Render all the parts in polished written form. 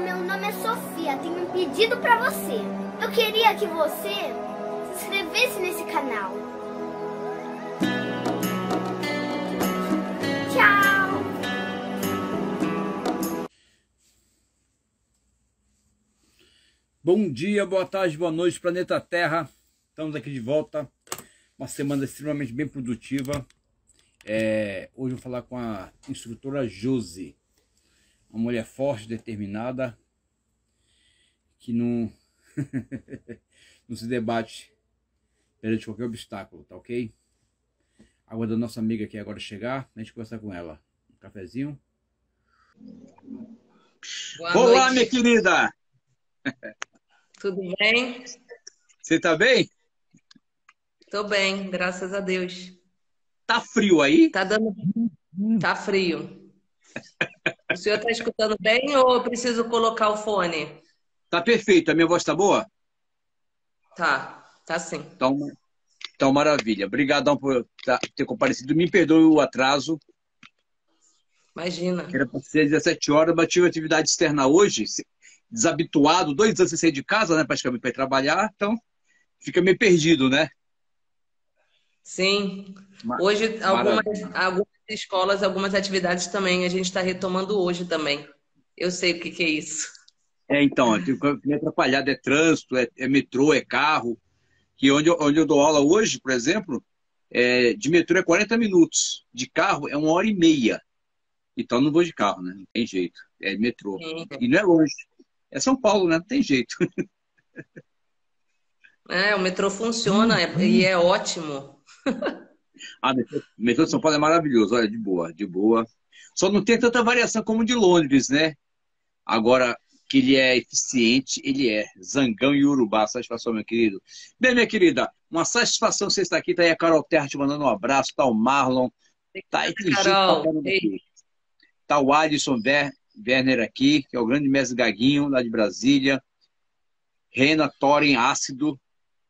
meu nome é Sofia. Tenho um pedido para você. Eu queria que você se inscrevesse nesse canal. Tchau! Bom dia, boa tarde, boa noite, planeta Terra. Estamos aqui de volta. Uma semana extremamente bem produtiva. Hoje eu vou falar com a instrutora Josi. Uma mulher forte, determinada, que não, não se debate perante qualquer obstáculo, tá ok? Aguardando nossa amiga aqui agora chegar, a gente conversar com ela. Um cafezinho. Olá, noite. Minha querida! Tudo bem? Você tá bem? Tô bem, graças a Deus. Tá frio aí? Tá frio. O senhor tá escutando bem ou eu preciso colocar o fone? Tá perfeito. A minha voz tá boa? Tá sim. Então maravilha. Obrigadão por ter comparecido. Me perdoe o atraso. Imagina. Era para ser 17 horas, mas tive atividade externa hoje. Desabituado, 2 anos sem sair de casa, né? Praticamente para ir trabalhar. Então, fica meio perdido, né? Sim. Hoje, algumas escolas, algumas atividades também, a gente está retomando hoje também. Eu sei o que é isso. Então, me atrapalhado é trânsito, é metrô, é carro. Que onde eu dou aula hoje, por exemplo, de metrô é 40 minutos. De carro é 1h30. Então, não vou de carro, né? Não tem jeito. É metrô. Sim. E não é longe. É São Paulo, né? Não tem jeito. O metrô funciona e é ótimo. O metrô de São Paulo é maravilhoso. Olha, de boa, de boa. Só não tem tanta variação como o de Londres, né? Agora, que ele é eficiente, ele é. Zangão e Urubá, satisfação, meu querido. Bem, minha querida, uma satisfação você estar aqui. Tá aí a Carol Terra te mandando um abraço. Tá o Marlon. Tá aí, tem gente pra caramba aqui. Tá o Alisson Werner aqui, que é o grande mestre Gaguinho, lá de Brasília. Rena, Thorin, Ácido.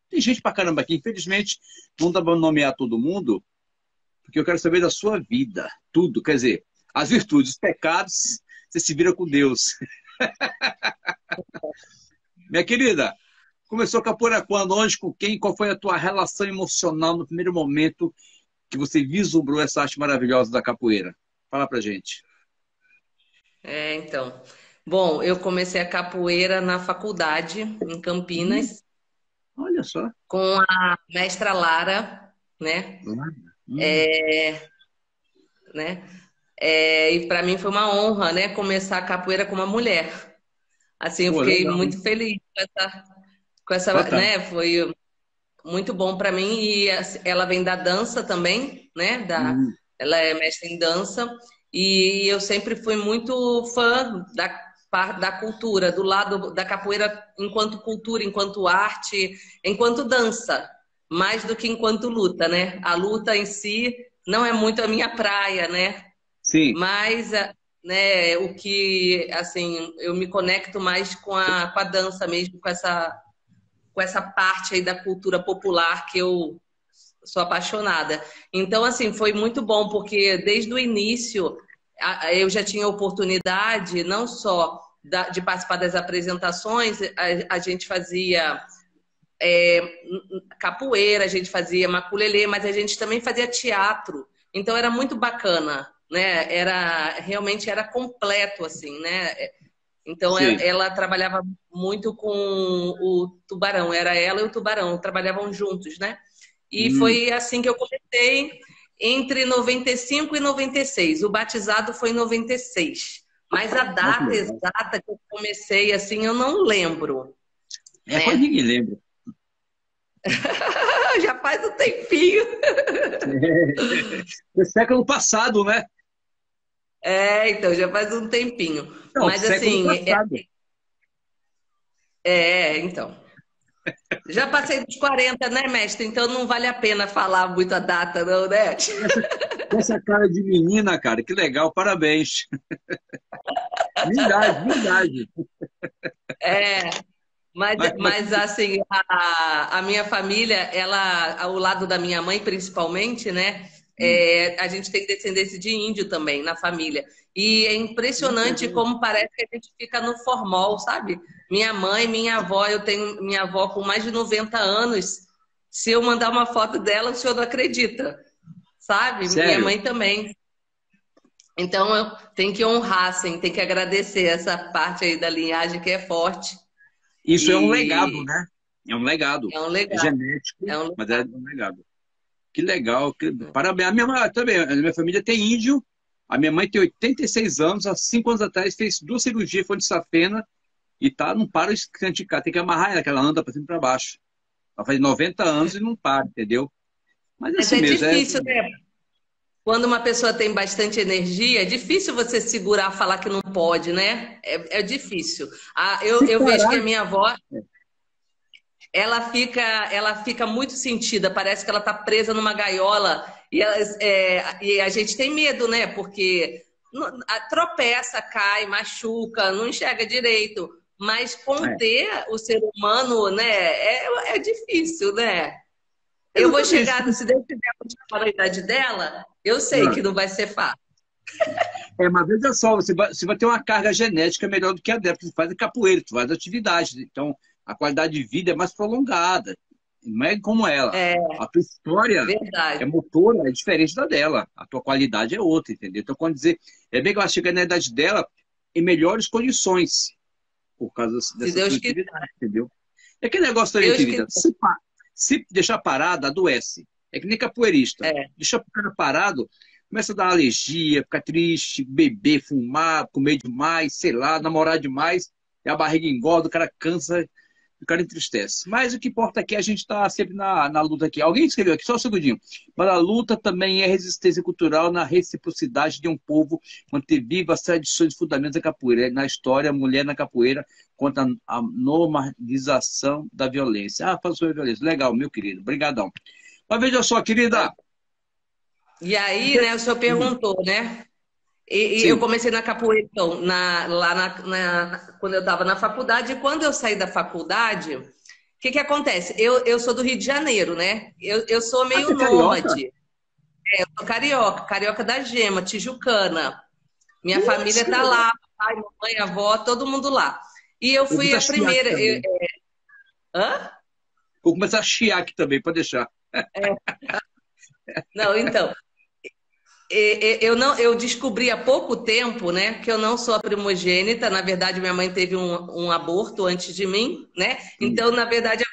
Tem gente pra caramba aqui. Infelizmente, não dá pra nomear todo mundo, porque eu quero saber da sua vida. Tudo, quer dizer, as virtudes, os pecados, você se vira com Deus. Minha querida, começou a capoeira quando? Onde? Com quem? Qual foi a tua relação emocional no primeiro momento que você vislumbrou essa arte maravilhosa da capoeira? Fala pra gente. Então. Bom, eu comecei a capoeira na faculdade, em Campinas. Olha só. Com a mestra Lara, né? E para mim foi uma honra, né? Começar a capoeira com uma mulher. Assim, eu fiquei muito feliz com essa, né? Foi muito bom para mim. E ela vem da dança também, né? Ela é mestra em dança. E eu sempre fui muito fã da cultura, do lado da capoeira enquanto cultura, enquanto arte, enquanto dança, mais do que enquanto luta, né? A luta em si não é muito a minha praia, né? Sim. Mas, né, o que, assim, eu me conecto mais com a dança mesmo, com essa parte aí da cultura popular que eu sou apaixonada. Então, assim, foi muito bom, porque desde o início eu já tinha oportunidade, não só de participar das apresentações, a gente fazia capoeira, a gente fazia maculelê, mas a gente também fazia teatro. Então, era muito bacana, né? Realmente era completo, assim, né? Então, ela trabalhava muito com o Tubarão, era ela e o Tubarão, trabalhavam juntos, né? E foi assim que eu comecei, entre 95 e 96. O batizado foi em 96. Mas a data exata que eu comecei, assim, eu não lembro. Quase ninguém lembra. Já faz um tempinho. Foi século passado, né? Então, já faz um tempinho. Não, mas assim. Passado. Então. Já passei dos 40, né, mestre? Então não vale a pena falar muito a data, não, né? Essa cara de menina, cara, que legal, parabéns. Verdade. Mas assim, a minha família, ela, ao lado da minha mãe, principalmente, né? A gente tem descendência de índio também na família. E é impressionante como parece que a gente fica no formol, sabe? Minha mãe, minha avó, eu tenho minha avó com mais de 90 anos. Se eu mandar uma foto dela, o senhor não acredita, sabe? Sério? Minha mãe também. Então, eu tenho que honrar, assim, tem que agradecer essa parte aí da linhagem que é forte. Isso é um legado, né? É um legado. É um legado. É genético, É um legado. mas é um legado. Que legal. Parabéns. A minha mãe também. A minha família tem índio. A minha mãe tem 86 anos. Há 5 anos atrás fez 2 cirurgias, foi de safena. E não para de canticar. Tem que amarrar ela, que ela anda para cima e para baixo. Ela faz 90 anos e não para, entendeu? Mas Mas assim é mesmo. difícil, né? Quando uma pessoa tem bastante energia, é difícil você segurar, falar que não pode, né? É difícil. Eu vejo que a minha avó, ela fica muito sentida, parece que ela está presa numa gaiola e a gente tem medo, né? Porque tropeça, cai, machuca, não enxerga direito. Mas conter o ser humano, né? É difícil, né? Eu vou chegar, se Deus quiser continuar na idade dela, eu sei que não vai ser fácil. Mas veja só, você vai ter uma carga genética melhor do que a dela, porque você faz capoeira, você faz atividade. Então, a qualidade de vida é mais prolongada. Não é como ela. A tua história é motora, é diferente da dela. A tua qualidade é outra, entendeu? Então, quando dizer, é bem que ela chega na idade dela em melhores condições, por causa dessa atividade, entendeu? É aquele negócio também, querida. Se deixar parado, adoece. É que nem capoeirista. Deixa o cara parado, começa a dar alergia, ficar triste, beber, fumar, comer demais, sei lá, namorar demais, e a barriga engorda, o cara cansa, o cara entristece. Mas o que importa aqui é a gente estar sempre na luta aqui. Alguém escreveu aqui, só um segundinho. Mas a luta também é resistência cultural na reciprocidade de um povo, manter viva as tradições e fundamentos da capoeira. Na história, a mulher na capoeira contra a normalização da violência. Fala sobre a violência. Legal, meu querido. Obrigadão. Mas veja só, querida. E aí, né, o senhor perguntou, né? E eu comecei na capoeira, então, quando eu estava na faculdade. E quando eu saí da faculdade, o que acontece? Eu sou do Rio de Janeiro, né? Eu sou meio nômade. Eu sou carioca da Gema, tijucana. Minha família tá lá, pai, mamãe, avó, todo mundo lá. E eu fui a primeira. Vou começar a chiar aqui também, pode deixar. Não, então. Eu descobri há pouco tempo, né, que eu não sou a primogênita. Na verdade, minha mãe teve um aborto antes de mim, né? Então, na verdade,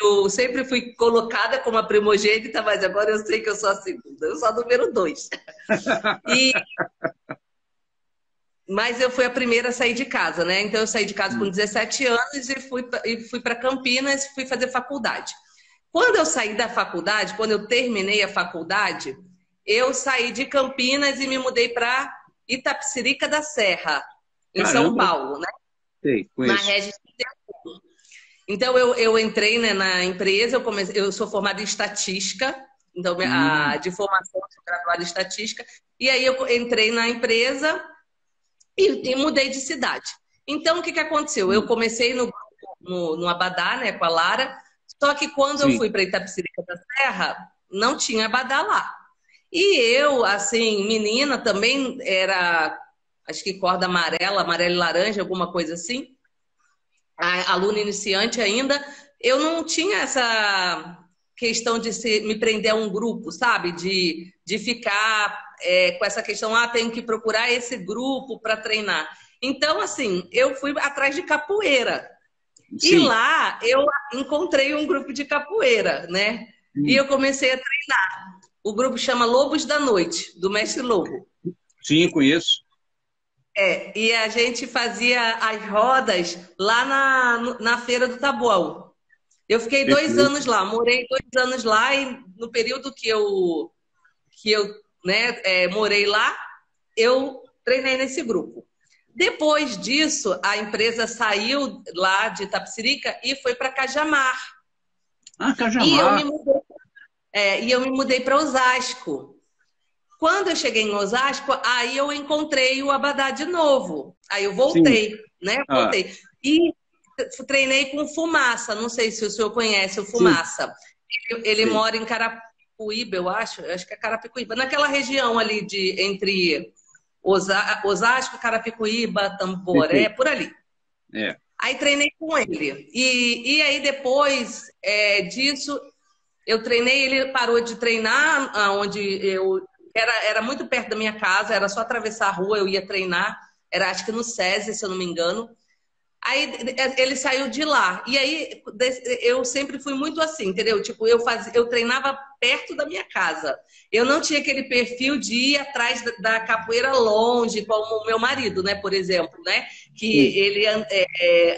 eu sempre fui colocada como a primogênita, mas agora eu sei que eu sou a segunda. Eu sou a número 2. Mas eu fui a primeira a sair de casa, né? Então, eu saí de casa com 17 anos e fui para Campinas e fui fazer faculdade. Quando eu saí da faculdade, quando eu terminei a faculdade, eu saí de Campinas e me mudei para Itapecerica da Serra, em São Paulo, né? Sei, na Regis. Então, eu entrei, né, na empresa, eu sou formada em estatística, então, de formação, sou graduada em estatística, e aí eu entrei na empresa e mudei de cidade. Então, o que aconteceu? Eu comecei no Abadá, né, com a Lara, só que quando eu fui para Itapecerica da Serra, não tinha Abadá lá. E eu, assim, menina, também era, acho que corda amarela e laranja, alguma coisa assim, aluna iniciante ainda, eu não tinha essa questão de me prender a um grupo, sabe? De ficar com essa questão, tenho que procurar esse grupo para treinar. Então, assim, eu fui atrás de capoeira. Sim. E lá eu encontrei um grupo de capoeira, né? E eu comecei a treinar. O grupo chama Lobos da Noite, do Mestre Lobo. Sim, conheço. E a gente fazia as rodas lá na Feira do Taboão. Eu fiquei 2 anos lá, morei 2 anos lá, e no período que eu morei lá, eu treinei nesse grupo. Depois disso, a empresa saiu lá de Itapecerica e foi para Cajamar. Cajamar. E eu me mudei para Osasco. Quando eu cheguei em Osasco, aí eu encontrei o Abadá de novo. Aí eu voltei, né? Voltei. E treinei com o Fumaça. Não sei se o senhor conhece o Fumaça. Ele mora em Carapicuíba. Carapicuíba, eu acho que é Carapicuíba, naquela região ali entre Osasco, Carapicuíba, Tamboré, por ali. É. Aí treinei com ele. E aí depois disso, eu treinei, ele parou de treinar, onde era muito perto da minha casa, era só atravessar a rua, eu ia treinar, era acho que no SESI, se eu não me engano. Aí ele saiu de lá. E aí eu sempre fui muito assim, entendeu? Tipo, eu treinava perto da minha casa. Eu não tinha aquele perfil de ir atrás da capoeira longe, como o meu marido, né? Por exemplo, né? Que ele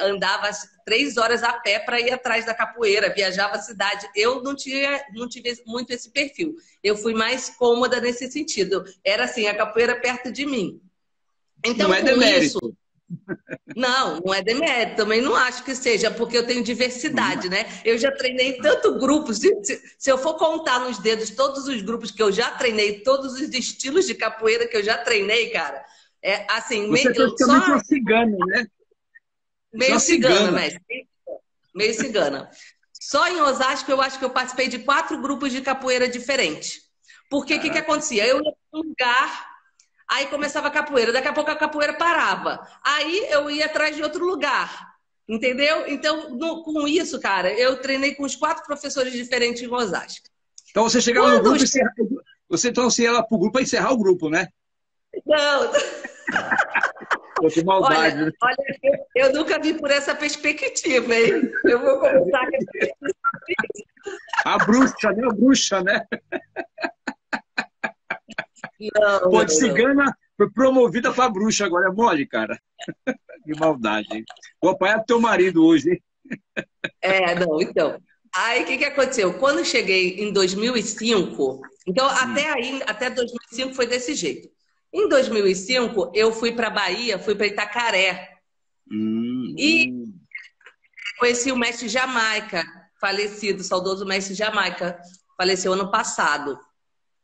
andava 3 horas a pé para ir atrás da capoeira, viajava a cidade. Eu não tive muito esse perfil. Eu fui mais cômoda nesse sentido. Era assim, a capoeira perto de mim. Então, não é demérito. Não é demérito, também não acho que seja, porque eu tenho diversidade, né? Eu já treinei tanto grupos, se eu for contar nos dedos todos os grupos que eu já treinei, todos os estilos de capoeira que eu já treinei, cara, assim... Você é praticamente uma cigana, né? Meio cigana, mestre. Meio cigana. Só em Osasco eu acho que eu participei de 4 grupos de capoeira diferentes. Porque o que acontecia? Eu ia para um lugar... Aí começava a capoeira, daqui a pouco a capoeira parava. Aí eu ia atrás de outro lugar, entendeu? Então, com isso, cara, eu treinei com os 4 professores diferentes em Osasco. Então você chegava no grupo e você trouxe ela para o grupo para encerrar o grupo, né? Não. Que maldade. Olha, eu nunca vi por essa perspectiva, hein? Eu vou começar a bruxa, né? A bruxa, né? Não, pô, de cigana foi promovida para bruxa, agora é mole, cara. Que maldade, hein? Vou apanhar do teu marido hoje, hein? Não, então. Aí, o que aconteceu? Quando eu cheguei em 2005, então até 2005 foi desse jeito. Em 2005, eu fui para Bahia, fui para Itacaré. E conheci o mestre Jamaica, falecido, saudoso mestre Jamaica, faleceu ano passado.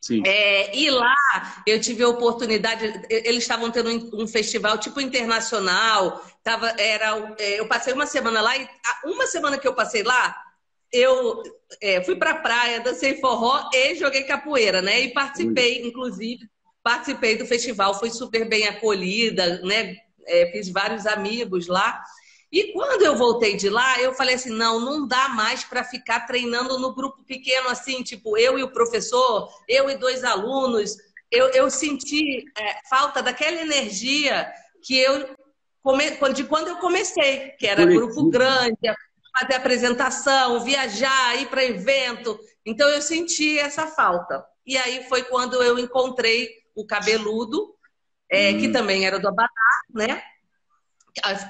Sim. E lá eu tive a oportunidade, eles estavam tendo um festival tipo internacional, eu passei uma semana lá e uma semana que eu passei lá, eu fui pra praia, dancei forró e joguei capoeira, né? E participei do festival, fui super bem acolhida, né? Fiz vários amigos lá. E quando eu voltei de lá, eu falei assim, não dá mais para ficar treinando no grupo pequeno assim, tipo, eu e o professor, eu e 2 alunos. Eu senti falta daquela energia de quando eu comecei, que era grupo grande, fazer apresentação, viajar, ir para evento. Então eu senti essa falta. E aí foi quando eu encontrei o Cabeludo, que também era do Abadá, né?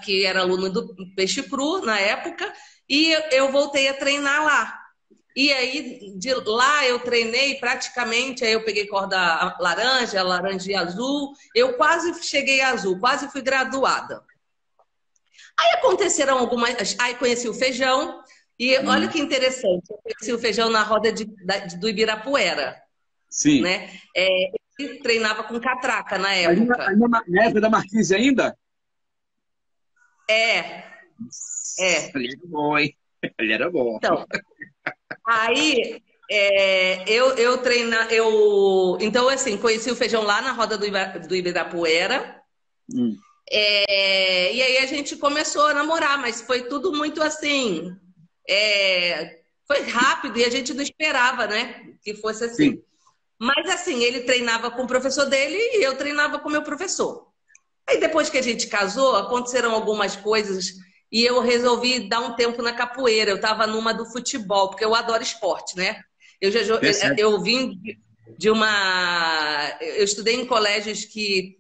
Que era aluno do Peixe Cru na época, e eu voltei a treinar lá. E aí, de lá eu treinei praticamente, aí eu peguei corda laranja e azul, eu quase cheguei a azul, quase fui graduada. Aí aconteceram algumas... Aí conheci o Feijão, e olha que interessante, eu conheci o Feijão na roda do Ibirapuera. Sim. Né? Ele treinava com catraca na época. Na época da Marquise ainda? Ele era bom, hein? Ele era bom. Então, aí então, assim, conheci o Feijão lá na roda do Ibirapuera. E aí a gente começou a namorar, mas foi tudo muito assim. Foi rápido e a gente não esperava, né? Que fosse assim. Sim. Mas assim, ele treinava com o professor dele e eu treinava com o meu professor. Aí depois que a gente casou, aconteceram algumas coisas e eu resolvi dar um tempo na capoeira. Eu estava numa do futebol, porque eu adoro esporte, né? Eu vim de uma... Eu estudei em colégios que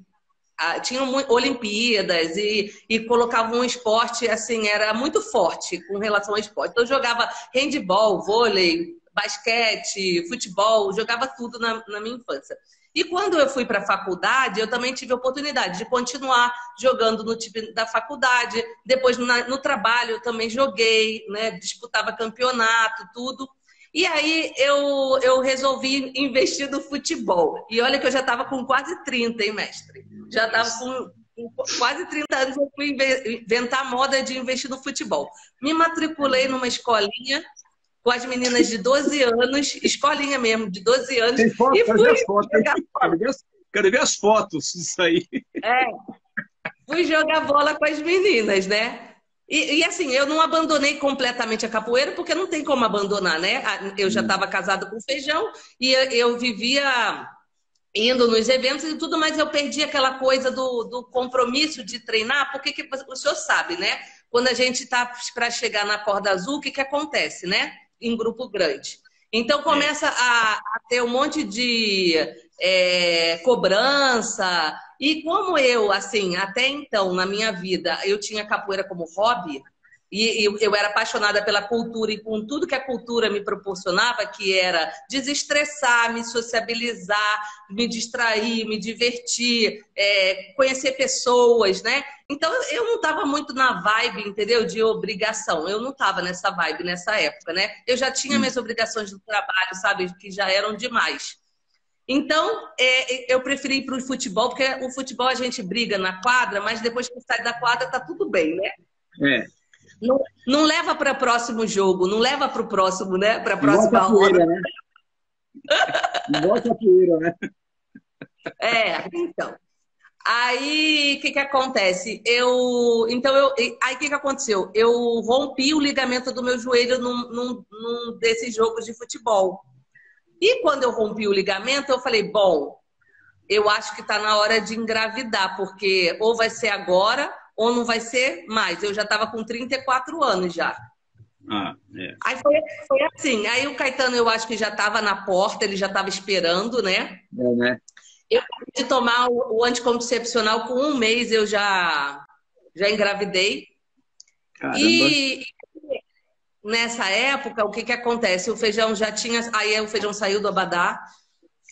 tinham Olimpíadas e colocavam um esporte, assim, era muito forte com relação ao esporte. Então eu jogava handebol, vôlei, basquete, futebol, jogava tudo na minha infância. E quando eu fui para a faculdade, eu também tive a oportunidade de continuar jogando no time da faculdade. Depois, no trabalho, eu também joguei, né? Disputava campeonato, tudo. E aí, eu resolvi investir no futebol. E olha que eu já estava com quase 30, hein, mestre? Já estava com quase 30 anos, eu fui inventar a moda de investir no futebol. Me matriculei numa escolinha com as meninas de 12 anos, escolinha mesmo, de 12 anos, Tem foto, e fui jogar bola. Quero ver as fotos disso aí. É, fui jogar bola com as meninas, né? E assim, eu não abandonei completamente a capoeira, porque não tem como abandonar, né? Eu já estava casada com Feijão e eu vivia indo nos eventos e tudo, mas eu perdi aquela coisa do compromisso de treinar, porque o senhor sabe, né? Quando a gente está para chegar na corda azul, o que acontece, né? Em grupo grande. Então começa a ter um monte de cobrança. E como eu, assim, até então, na minha vida, eu tinha capoeira como hobby, e eu era apaixonada pela cultura e com tudo que a cultura me proporcionava, que era desestressar, me sociabilizar, me distrair, me divertir, conhecer pessoas, né? Então, eu não estava muito na vibe, entendeu? De obrigação. Eu não estava nessa vibe nessa época, né? Eu já tinha minhas obrigações do trabalho, sabe? Que já eram demais. Então, eu preferi ir para o futebol, porque o futebol a gente briga na quadra, mas depois que sai da quadra tá tudo bem, né? Não leva para o próximo jogo, não leva para o próximo, né? Para a próxima roda. Né? Igual capoeira, né? Então. Aí, o que acontece? Aí, o que aconteceu? Eu rompi o ligamento do meu joelho num desses jogos de futebol. E quando eu rompi o ligamento, eu falei, bom, eu acho que está na hora de engravidar, porque ou vai ser agora ou não vai ser mais. Eu já estava com 34 anos já. Aí foi assim. Aí o Caetano, eu acho que já estava na porta, ele já estava esperando, né? Né? Eu de tomar o anticoncepcional com 1 mês, eu já engravidei. Caramba. E nessa época, o que acontece? O Feijão já tinha... Aí o Feijão saiu do Abadá.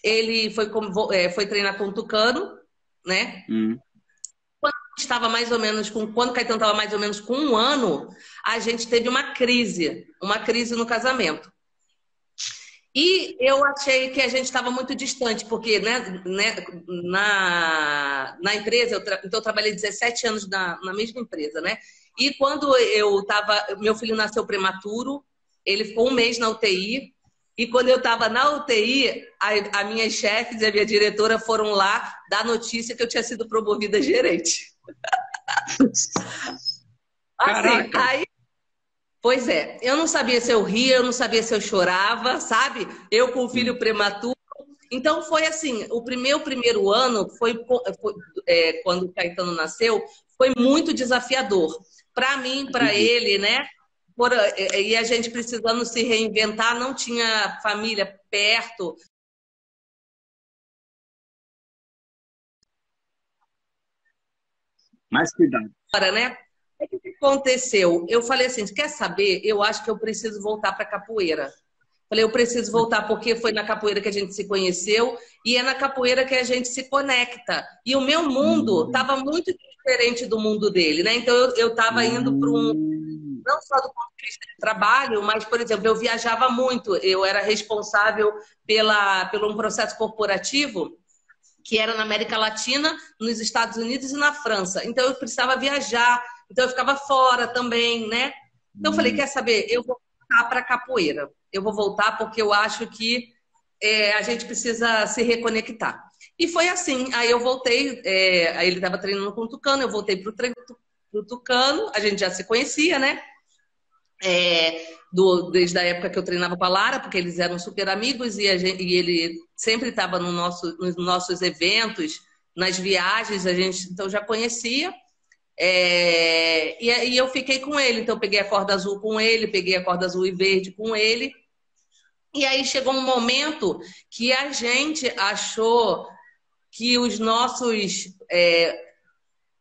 Ele foi treinar com o Tucano, né? Quando o Caetano estava mais ou menos com 1 ano, a gente teve uma crise no casamento. E eu achei que a gente estava muito distante, porque na empresa, então eu trabalhei 17 anos na mesma empresa, né? E quando meu filho nasceu prematuro, ele ficou 1 mês na UTI. E quando eu estava na UTI, a minha chefe e a minha diretora foram lá dar notícia que eu tinha sido promovida a gerente. Assim, aí, pois é, eu não sabia se eu ria, eu não sabia se eu chorava, sabe? Eu com o filho prematuro. Então foi assim, o primeiro ano quando o Caetano nasceu, foi muito desafiador. Para mim, para ele, né? E a gente precisando se reinventar, não tinha família perto. Mais cuidado. Né? O que aconteceu? Eu falei assim, quer saber? Eu acho que eu preciso voltar para capoeira. Falei, eu preciso voltar porque foi na capoeira que a gente se conheceu e é na capoeira que a gente se conecta. E o meu mundo estava muito diferente do mundo dele, né? Então eu estava indo para não só do ponto de vista de trabalho, mas, por exemplo, eu viajava muito. Eu era responsável pelo um processo corporativo que era na América Latina, nos Estados Unidos e na França. Então eu precisava viajar, então eu ficava fora também, né? Então eu falei, quer saber? Eu vou voltar para capoeira. Eu vou voltar porque eu acho que a gente precisa se reconectar. E foi assim. Aí eu voltei, aí ele estava treinando com o Tucano, eu voltei para o Tucano, a gente já se conhecia, né? Desde a época que eu treinava com a Lara, porque eles eram super amigos e ele sempre estava nos nossos eventos, nas viagens, a gente então já conhecia. E eu fiquei com ele, então eu peguei a corda azul com ele, peguei a corda azul e verde com ele. E aí chegou um momento que a gente achou que os nossos...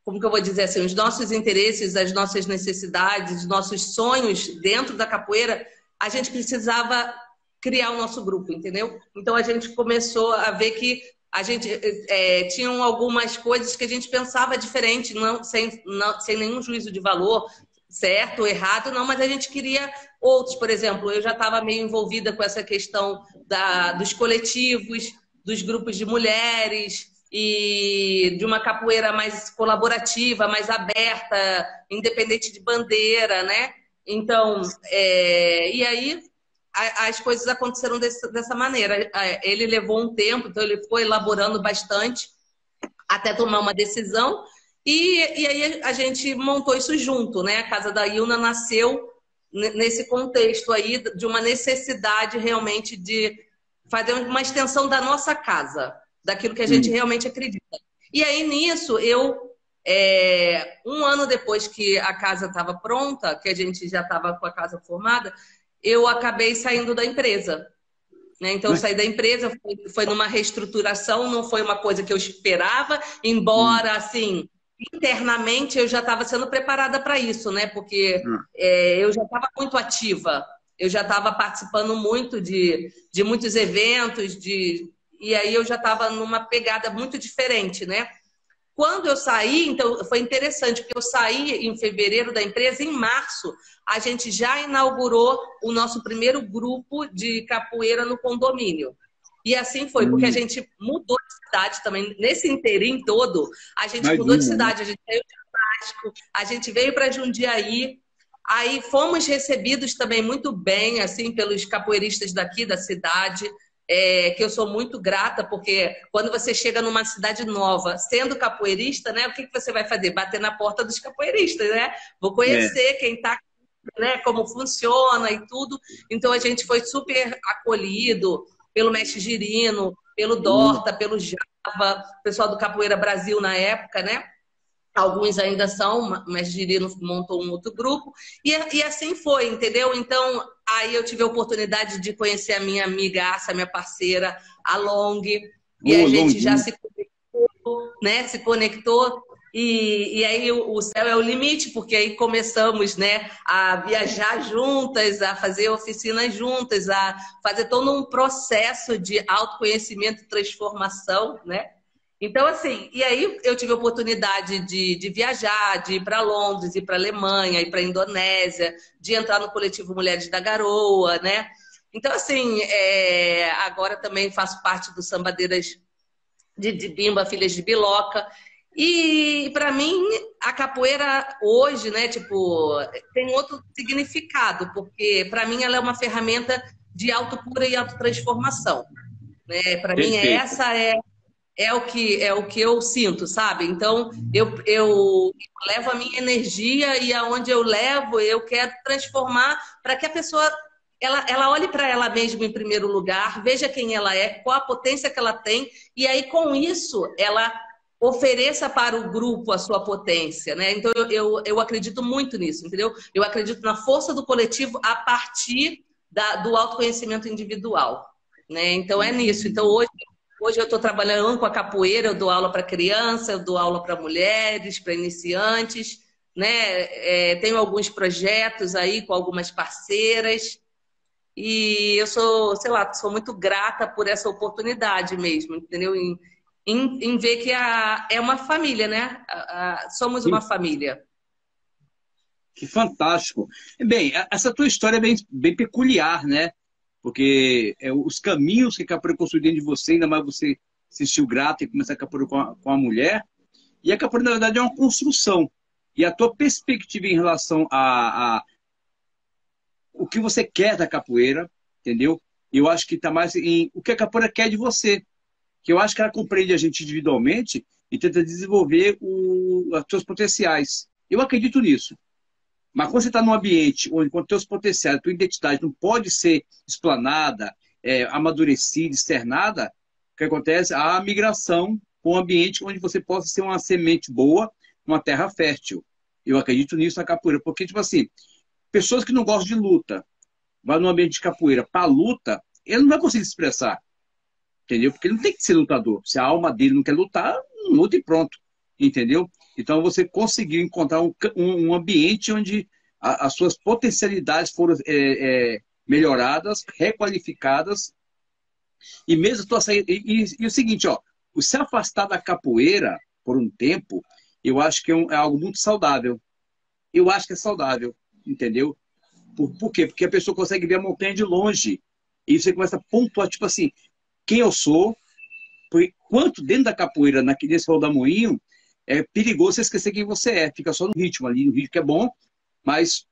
como que eu vou dizer assim, os nossos interesses, as nossas necessidades, os nossos sonhos dentro da capoeira, a gente precisava criar o nosso grupo, entendeu? Então a gente começou a ver que a gente tinham algumas coisas que a gente pensava diferente, sem nenhum juízo de valor, certo ou errado, não, mas a gente queria outros. Por exemplo, eu já estava meio envolvida com essa questão dos coletivos, dos grupos de mulheres, e de uma capoeira mais colaborativa, mais aberta, independente de bandeira, né? Então, e aí as coisas aconteceram dessa maneira. Ele levou um tempo, então ele foi elaborando bastante até tomar uma decisão. E aí a gente montou isso junto, né? A Casa da Ilna nasceu nesse contexto aí de uma necessidade realmente de fazer uma extensão da nossa casa, daquilo que a gente realmente acredita. E aí nisso, um ano depois que a casa estava pronta, que a gente já estava com a casa formada, eu acabei saindo da empresa. Né? Então, eu saí da empresa, foi numa reestruturação, não foi uma coisa que eu esperava, embora, assim, internamente eu já estava sendo preparada para isso, né? Porque eu já estava muito ativa, eu já estava participando muito de muitos eventos, e aí eu já estava numa pegada muito diferente, né? Quando eu saí, então, foi interessante, porque eu saí em fevereiro da empresa, em março, a gente já inaugurou o nosso primeiro grupo de capoeira no condomínio. E assim foi, porque a gente mudou de cidade também. Nesse inteirinho todo, a gente mudou de cidade. A gente saiu de Vasco, a gente veio para Jundiaí. Aí fomos recebidos também muito bem, assim, pelos capoeiristas daqui da cidade, que eu sou muito grata, porque quando você chega numa cidade nova, sendo capoeirista, né, o que você vai fazer? Bater na porta dos capoeiristas, né? Vou conhecer quem está, né, como funciona e tudo. Então a gente foi super acolhido pelo Mestre Girino, pelo Dorta, pelo Java, o pessoal do Capoeira Brasil na época, né? Alguns ainda são, o Mestre Girino montou um outro grupo. E assim foi, entendeu? Então, aí eu tive a oportunidade de conhecer a minha amiga Assa, minha parceira, a Long. E a gente já se conectou, né? Se conectou. E aí o céu é o limite, porque aí começamos, né, a viajar juntas, a fazer oficinas juntas, a fazer todo um processo de autoconhecimento e transformação, né? Então, assim, e aí eu tive a oportunidade de viajar, de ir para Londres, ir para Alemanha, ir para Indonésia, de entrar no coletivo Mulheres da Garoa, né? Então, assim, agora também faço parte do Sambadeiras de Bimba, Filhas de Biloca. E para mim, a capoeira hoje, né, tipo, tem outro significado, porque para mim ela é uma ferramenta de autocura e autotransformação, né? Para mim essa é o que eu sinto, sabe? Então, eu levo a minha energia e aonde eu levo, eu quero transformar para que a pessoa ela olhe para ela mesma em primeiro lugar, veja quem ela é, qual a potência que ela tem, e aí com isso ela ofereça para o grupo a sua potência, né? Então eu acredito muito nisso, entendeu? Eu acredito na força do coletivo a partir do autoconhecimento individual, né? Então é nisso. Então hoje eu estou trabalhando com a capoeira, eu dou aula para criança, eu dou aula para mulheres, para iniciantes, né? Tenho alguns projetos aí com algumas parceiras e eu sou, sei lá, sou muito grata por essa oportunidade mesmo, entendeu? Em ver que é uma família, né? Somos uma família. Que fantástico. Bem, essa tua história é bem peculiar, né? Porque os caminhos que a capoeira construiu dentro de você, ainda mais você se sentiu grato e começar a capoeira com a mulher. E a capoeira, na verdade, é uma construção. E a tua perspectiva em relação a o que você quer da capoeira, entendeu? Eu acho que está mais em o que a capoeira quer de você. Que eu acho que ela compreende a gente individualmente e tenta desenvolver os seus potenciais. Eu acredito nisso. Mas quando você está num ambiente onde os teus potenciais, a tua identidade não pode ser explanada, amadurecida, externada, o que acontece? A migração para um ambiente onde você possa ser uma semente boa, uma terra fértil. Eu acredito nisso na capoeira. Porque, tipo assim, pessoas que não gostam de luta, vai num ambiente de capoeira para luta, ele não vai conseguir se expressar. Entendeu? Porque ele não tem que ser lutador. Se a alma dele não quer lutar, não luta e pronto. Entendeu? Então você conseguiu encontrar um ambiente onde as suas potencialidades foram melhoradas, requalificadas. E mesmo e o seguinte, ó, se afastar da capoeira por um tempo, eu acho que é algo muito saudável. Eu acho que é saudável, entendeu? Por quê? Porque a pessoa consegue ver a montanha de longe. E você começa a pontuar, tipo assim, quem eu sou, porque quanto dentro da capoeira, nesse rodamoinho, é perigoso você esquecer quem você é. Fica só no ritmo ali, no ritmo que é bom, mas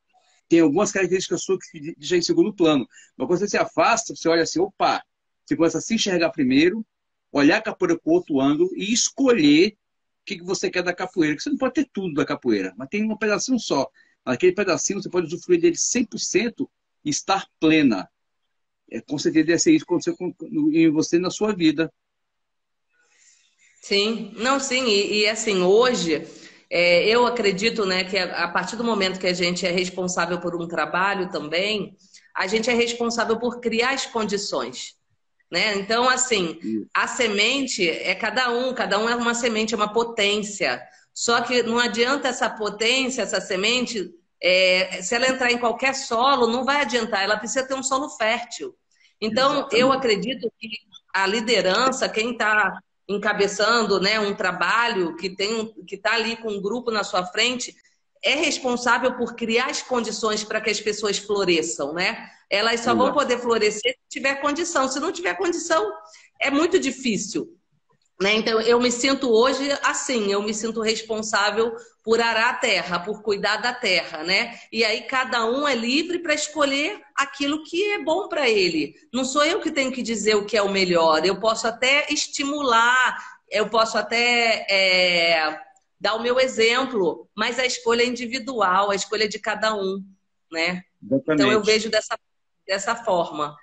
tem algumas características suas que deixam em segundo plano. Mas quando você se afasta, você olha assim, opa, você começa a se enxergar primeiro, olhar a capoeira com outro ângulo e escolher o que você quer da capoeira. Porque você não pode ter tudo da capoeira, mas tem um pedacinho só. Aquele pedacinho você pode usufruir dele 100% e estar plena. Com certeza deve ser isso que aconteceu em você na sua vida. Sim, não, sim, e assim, hoje, eu acredito, né, que a partir do momento que a gente é responsável por um trabalho também, a gente é responsável por criar as condições, né? Então, assim, a semente é cada um é uma semente, é uma potência. Só que não adianta essa potência, essa semente, se ela entrar em qualquer solo, não vai adiantar, ela precisa ter um solo fértil. Então, exatamente, eu acredito que a liderança, quem está encabeçando, né, um trabalho, que está ali com um grupo na sua frente, é responsável por criar as condições para que as pessoas floresçam, né? Elas só vão poder florescer se tiver condição. Se não tiver condição, é muito difícil, né? Então, eu me sinto hoje assim, eu me sinto responsável por arar a terra, por cuidar da terra, né? E aí cada um é livre para escolher aquilo que é bom para ele. Não sou eu que tenho que dizer o que é o melhor. Eu posso até estimular, eu posso até dar o meu exemplo, mas a escolha é individual, a escolha é de cada um, né? Exatamente. Então eu vejo dessa forma.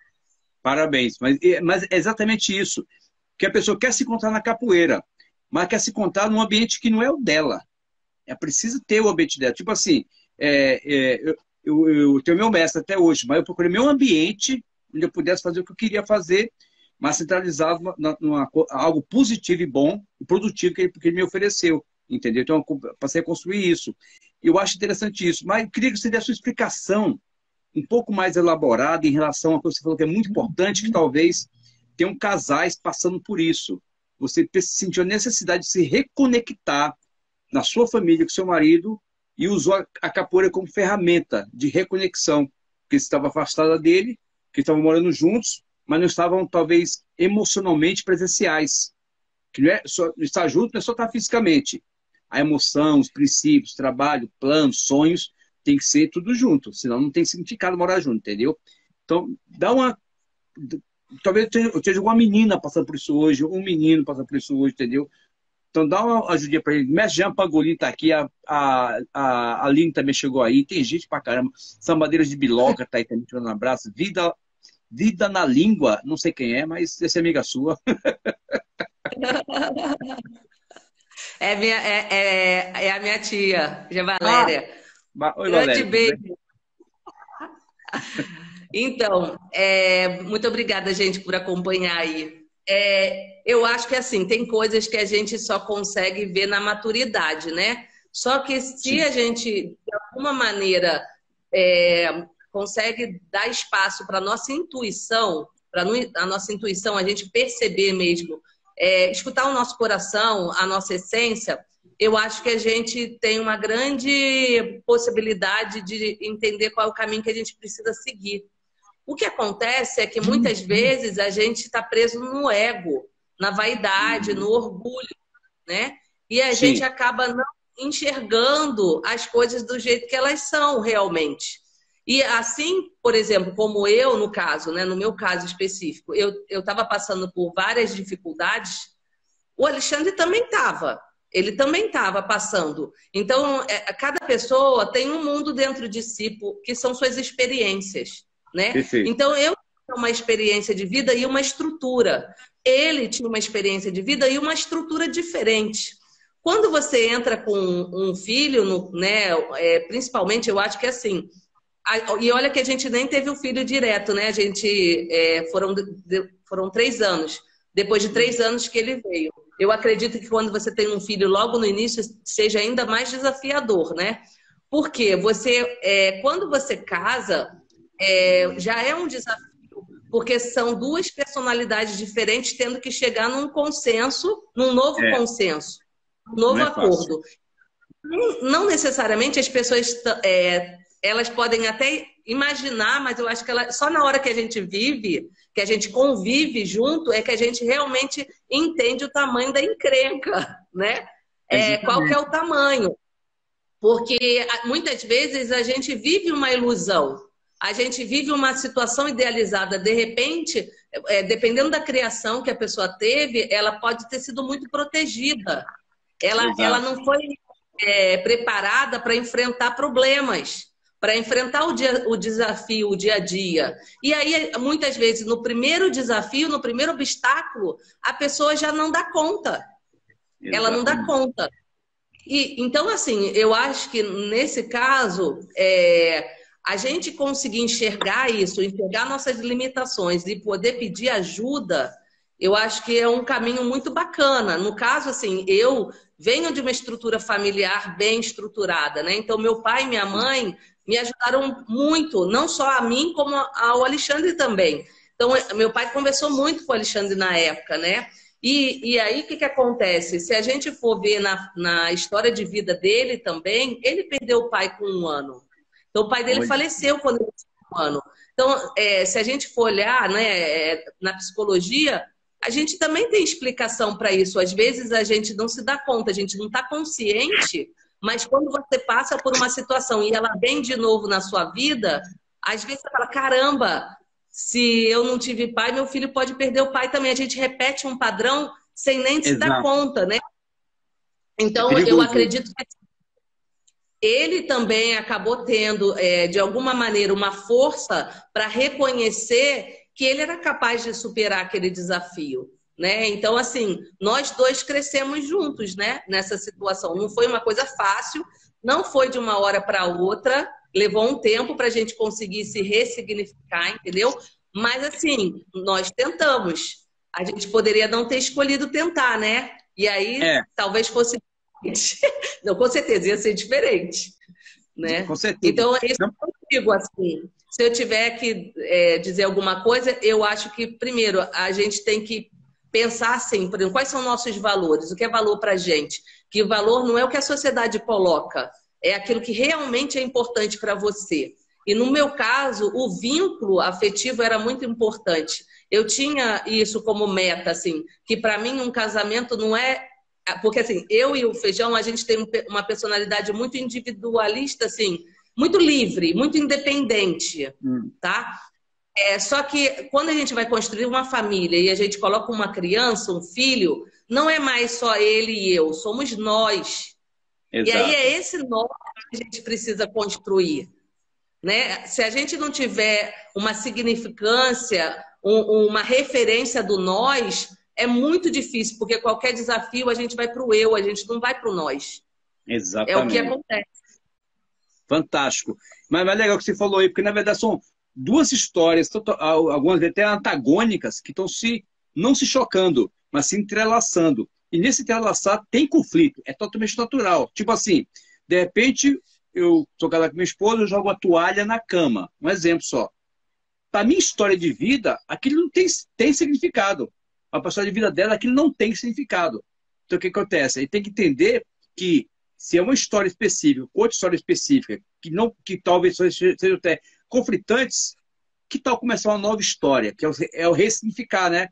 Parabéns, mas é exatamente isso. Que a pessoa quer se encontrar na capoeira, mas quer se encontrar num ambiente que não é o dela. É preciso ter o ambiente dela. Tipo assim, eu tenho meu mestre até hoje, mas eu procurei meu ambiente onde eu pudesse fazer o que eu queria fazer, mas centralizado numa algo positivo e bom e produtivo que ele me ofereceu. Entendeu? Então, eu passei a construir isso. Eu acho interessante isso. Mas eu queria que você desse a sua explicação um pouco mais elaborada em relação a que você falou que é muito importante, que talvez tenham casais passando por isso. Você sentiu a necessidade de se reconectar na sua família com seu marido e usou a capoeira como ferramenta de reconexão, porque você estava afastada dele, que estavam morando juntos, mas não estavam, talvez, emocionalmente presenciais. Que não é só estar junto, não é só estar fisicamente. A emoção, os princípios, trabalho, planos, sonhos, tem que ser tudo junto, senão não tem significado morar junto, entendeu? Então, dá uma... Talvez eu esteja uma menina passando por isso hoje, um menino passando por isso hoje, entendeu? Então dá uma ajudinha para ele. Mestre Jean Pangolin está aqui, a Aline também chegou aí, tem gente pra caramba. Sambadeiras de Biloca está aí também, tirando um abraço. Vida na Língua, não sei quem é, mas essa é amiga sua. É a minha tia, Valéria. Oi, Valéria. Grande beijo. Então, muito obrigada, gente, por acompanhar aí. Eu acho que, assim, tem coisas que a gente só consegue ver na maturidade, né? Só que se a gente, de alguma maneira, consegue dar espaço para a nossa intuição, a gente perceber mesmo, escutar o nosso coração, a nossa essência, eu acho que a gente tem uma grande possibilidade de entender qual é o caminho que a gente precisa seguir. O que acontece é que muitas vezes a gente está preso no ego, na vaidade, no orgulho, né? E a gente acaba não enxergando as coisas do jeito que elas são realmente. E assim, por exemplo, como eu, no caso, né? No meu caso específico, eu estava passando por várias dificuldades, o Alexandre também estava. Ele também estava passando. Então, cada pessoa tem um mundo dentro de si, que são suas experiências. Né? Então, eu tinha uma experiência de vida e uma estrutura. Ele tinha uma experiência de vida e uma estrutura diferente. Quando você entra com um filho, né, principalmente, eu acho que é assim. E olha que a gente nem teve um filho direto, né? A gente foram 3 anos. Depois de 3 anos que ele veio. Eu acredito que quando você tem um filho logo no início, seja ainda mais desafiador, né? Porque quando você casa... já é um desafio, porque são 2 personalidades diferentes tendo que chegar num consenso, num novo consenso, um novo acordo. Não necessariamente as pessoas elas podem até imaginar, mas eu acho que só na hora que a gente vive, que a gente convive junto, é que a gente realmente entende o tamanho da encrenca, né? Qual que é o tamanho. Porque muitas vezes a gente vive uma ilusão, a gente vive uma situação idealizada. De repente, dependendo da criação que a pessoa teve, ela pode ter sido muito protegida. Ela não foi preparada para enfrentar problemas, para enfrentar o desafio, o dia a dia. E aí, muitas vezes, no primeiro desafio, no primeiro obstáculo, a pessoa já não dá conta. Exatamente. Ela não dá conta. Então, assim, eu acho que nesse caso, a gente conseguir enxergar isso, enxergar nossas limitações e poder pedir ajuda, eu acho que é um caminho muito bacana. No caso, assim, eu venho de uma estrutura familiar bem estruturada, né? Então, meu pai e minha mãe me ajudaram muito, não só a mim, como ao Alexandre também. Então, meu pai conversou muito com o Alexandre na época, né? E aí, o que acontece? Se a gente for ver na história de vida dele também, ele perdeu o pai com 1 ano. Então, o pai dele faleceu quando ele tinha 1 ano. Então, se a gente for olhar, né, na psicologia, a gente também tem explicação para isso. Às vezes, a gente não se dá conta, a gente não está consciente, mas quando você passa por uma situação e ela vem de novo na sua vida, às vezes você fala, caramba, se eu não tive pai, meu filho pode perder o pai também. A gente repete um padrão sem nem se dar conta, né? Então, eu acredito que ele também acabou tendo, de alguma maneira, uma força para reconhecer que ele era capaz de superar aquele desafio, né? Então, assim, nós dois crescemos juntos, né? Nessa situação. Não foi uma coisa fácil, não foi de uma hora para outra, levou um tempo para a gente conseguir se ressignificar, entendeu? Mas, assim, nós tentamos. A gente poderia não ter escolhido tentar, né? E aí, talvez fosse diferente. Não, com certeza, ia ser diferente, né? Com certeza. Então, isso eu digo, assim, se eu tiver que dizer alguma coisa, eu acho que, primeiro, a gente tem que pensar assim, por exemplo, quais são nossos valores? O que é valor para a gente? Que o valor não é o que a sociedade coloca, é aquilo que realmente é importante para você. E no meu caso, o vínculo afetivo era muito importante. Eu tinha isso como meta, assim, que para mim um casamento não é... Porque assim, eu e o Feijão, a gente tem uma personalidade muito individualista, assim, muito livre, muito independente, tá? Só que quando a gente vai construir uma família e a gente coloca uma criança, um filho, não é mais só ele e eu, somos nós. Exato. E aí é esse nós que a gente precisa construir, né? Se a gente não tiver uma significância, uma referência do nós, é muito difícil, porque qualquer desafio a gente vai para o eu, a gente não vai para o nós. Exatamente. É o que acontece. Fantástico. Mas é legal que você falou aí, porque na verdade são duas histórias, algumas até antagônicas, que estão não se chocando, mas se entrelaçando. E nesse entrelaçar tem conflito, é totalmente natural. Tipo assim, de repente, eu estou casado com minha esposa, eu jogo a toalha na cama. Um exemplo só. Para a minha história de vida, aquilo não tem significado. A história de vida dela, aquilo não tem significado. Então o que acontece? Aí tem que entender que se é uma história específica, outra história específica, que talvez sejam até conflitantes, que tal começar uma nova história, que é o ressignificar, né?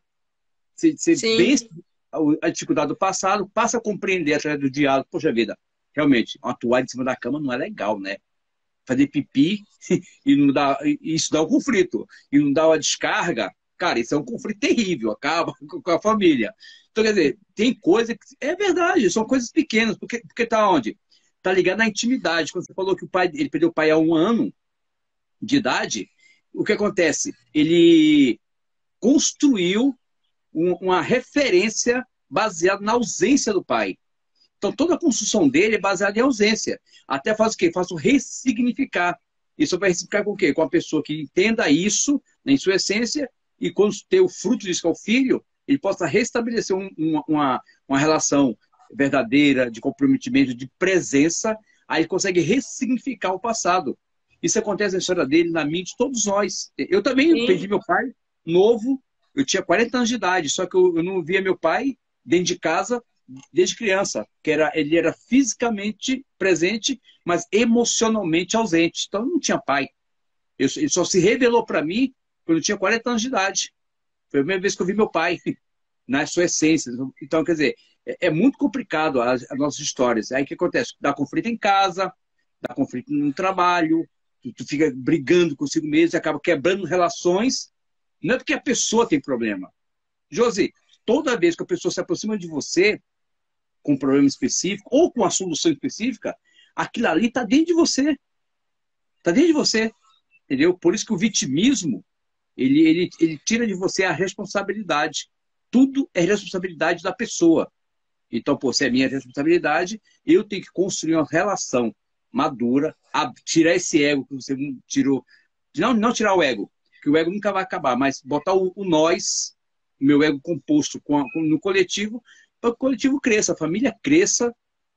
Você vence a dificuldade do passado, passa a compreender através do diálogo. Poxa vida, realmente, uma toalha em cima da cama não é legal, né? Fazer pipi isso dá um conflito, e não dá uma descarga, cara, isso é um conflito terrível, acaba com a família. Então, quer dizer, tem coisa que... É verdade, são coisas pequenas, porque tá onde? Tá ligado na intimidade. Quando você falou que ele perdeu o pai há 1 ano de idade, o que acontece? Ele construiu uma referência baseada na ausência do pai. Então, toda a construção dele é baseada em ausência. Até faz o quê? Faz o ressignificar. Isso vai ressignificar com o quê? Com a pessoa que entenda isso, em sua essência, e quando ter o fruto disso que é o filho, ele possa restabelecer uma relação verdadeira, de comprometimento, de presença, aí ele consegue ressignificar o passado. Isso acontece na história dele, na minha, de todos nós. Eu também perdi meu pai novo, eu tinha 40 anos de idade, só que eu não via meu pai dentro de casa desde criança, ele era fisicamente presente, mas emocionalmente ausente. Então, eu não tinha pai. Ele só se revelou para mim quando eu tinha 40 anos de idade. Foi a primeira vez que eu vi meu pai, na sua essência. Então, quer dizer, é muito complicado as nossas histórias. Aí o que acontece? Dá conflito em casa, dá conflito no trabalho, tu fica brigando consigo mesmo, acaba quebrando relações. Não é porque a pessoa tem problema. Josi, toda vez que a pessoa se aproxima de você com um problema específico ou com uma solução específica, aquilo ali está dentro de você. Está dentro de você. Entendeu? Por isso que o vitimismo, ele tira de você a responsabilidade. Tudo é responsabilidade da pessoa. Então, pô, se é minha responsabilidade, eu tenho que construir uma relação madura, tirar esse ego que você tirou. Não tirar o ego, que o ego nunca vai acabar, mas botar o nós, o meu ego composto no coletivo, para que o coletivo cresça, a família cresça,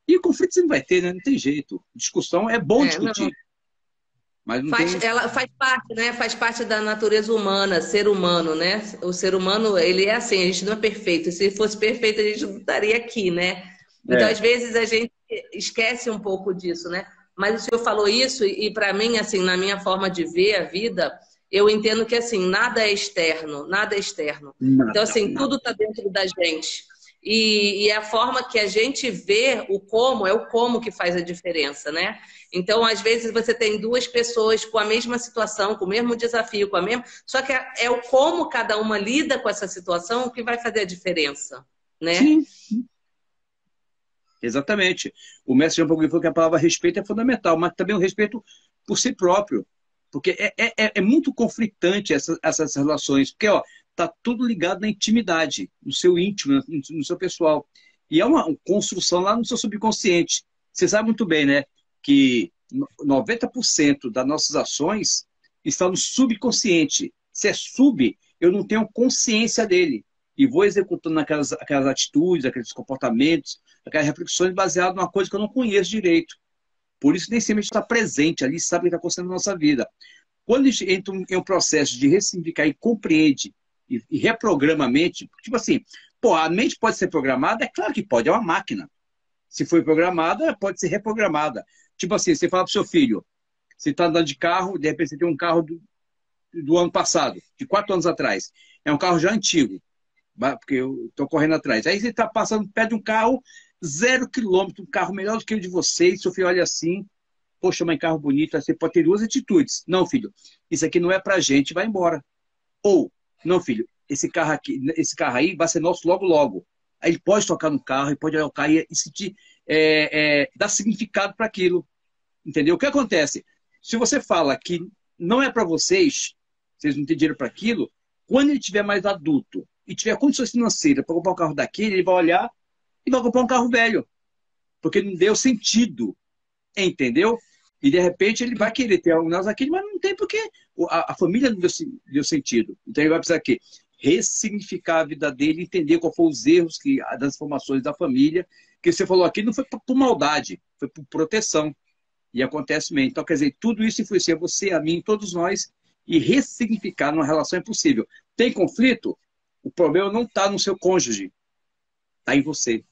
e o conflito sempre vai ter, né? Não tem jeito. Discussão é bom discutir. Não. Mas não tem... Ela faz parte, né? Faz parte da natureza humana, ser humano, né? O ser humano, ele é assim, a gente não é perfeito. Se fosse perfeito, a gente não estaria aqui, né? Então, às vezes, a gente esquece um pouco disso, né? Mas o senhor falou isso, e para mim, assim, na minha forma de ver a vida, eu entendo que, assim, nada é externo, nada é externo. Então, assim, tudo está dentro da gente. E a forma que a gente vê o como, é o como que faz a diferença, né? Então, às vezes, você tem duas pessoas com a mesma situação, com o mesmo desafio, com a mesma... Só que é o como cada uma lida com essa situação que vai fazer a diferença, né? Sim. Exatamente. O mestre Jean Paul falou que a palavra respeito é fundamental, mas também o respeito por si próprio. Porque é muito conflitante essas relações. Porque, ó, tá tudo ligado na intimidade, no seu íntimo, no seu pessoal. E é uma construção lá no seu subconsciente. Você sabe muito bem, né? Que 90% das nossas ações estão no subconsciente. Se é sub, eu não tenho consciência dele. E vou executando aquelas atitudes, aqueles comportamentos, aquelas reflexões baseadas numa coisa que eu não conheço direito. Por isso, nem sempre a gente está presente ali, sabe o que está acontecendo na nossa vida. Quando a gente entra em um processo de ressignificar e compreende e reprograma a mente, tipo assim, pô, a mente pode ser programada? É claro que pode, é uma máquina. Se foi programada, pode ser reprogramada. Tipo assim, você fala para o seu filho, você está andando de carro, de repente você tem um carro do ano passado, de 4 anos atrás. É um carro já antigo, porque eu estou correndo atrás. Aí você está passando perto de um carro 0 quilômetro, um carro melhor do que o de vocês, seu filho olha assim, poxa, mas carro bonito, você pode ter duas atitudes. Não, filho, isso aqui não é pra gente, vai embora. Ou, não, filho, esse carro aí vai ser nosso logo, logo. Aí ele pode tocar no carro, ele pode olhar o carro e sentir, dar significado para aquilo. Entendeu? O que acontece? Se você fala que não é para vocês não têm dinheiro para aquilo, quando ele tiver mais adulto e tiver condições financeiras para comprar um carro daquele, ele vai olhar e vai comprar um carro velho. Porque não deu sentido. Entendeu? E de repente ele vai querer ter algo daquele, mas não tem porque a família não deu sentido. Então ele vai precisar quê? Ressignificar a vida dele, entender qual foram os erros das informações da família, que você falou aqui não foi por maldade, foi por proteção. E acontece mesmo. Então, quer dizer, tudo isso influencia você, a mim, todos nós, e ressignificar numa relação é possível. Tem conflito? O problema não está no seu cônjuge, está em você.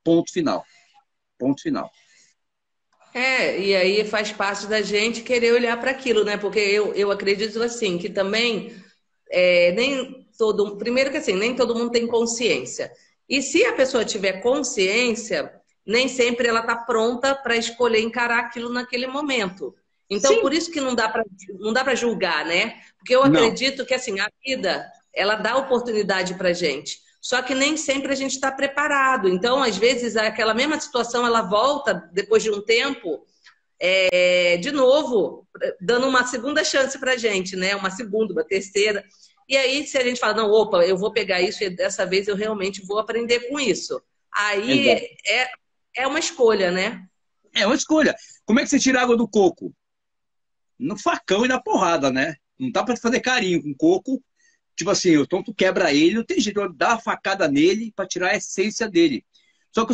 Ponto final. Ponto final. E aí faz parte da gente querer olhar para aquilo, né? Porque eu acredito assim, que também primeiro que assim, nem todo mundo tem consciência. E se a pessoa tiver consciência, nem sempre ela está pronta para escolher encarar aquilo naquele momento. Então, sim, por isso que não dá para julgar, né? Porque eu acredito que assim, a vida, ela dá oportunidade para gente. Só que nem sempre a gente está preparado. Então, às vezes, aquela mesma situação, ela volta depois de um tempo, de novo, dando uma segunda chance para a gente, né? Uma segunda, uma terceira. E aí, se a gente fala, não, opa, eu vou pegar isso e dessa vez eu realmente vou aprender com isso. Aí é uma escolha, né? É uma escolha. Como é que você tira água do coco? No facão e na porrada, né? Não dá para fazer carinho com coco. Tipo assim, então tu quebra ele, não tem jeito, dá uma facada nele para tirar a essência dele. Só que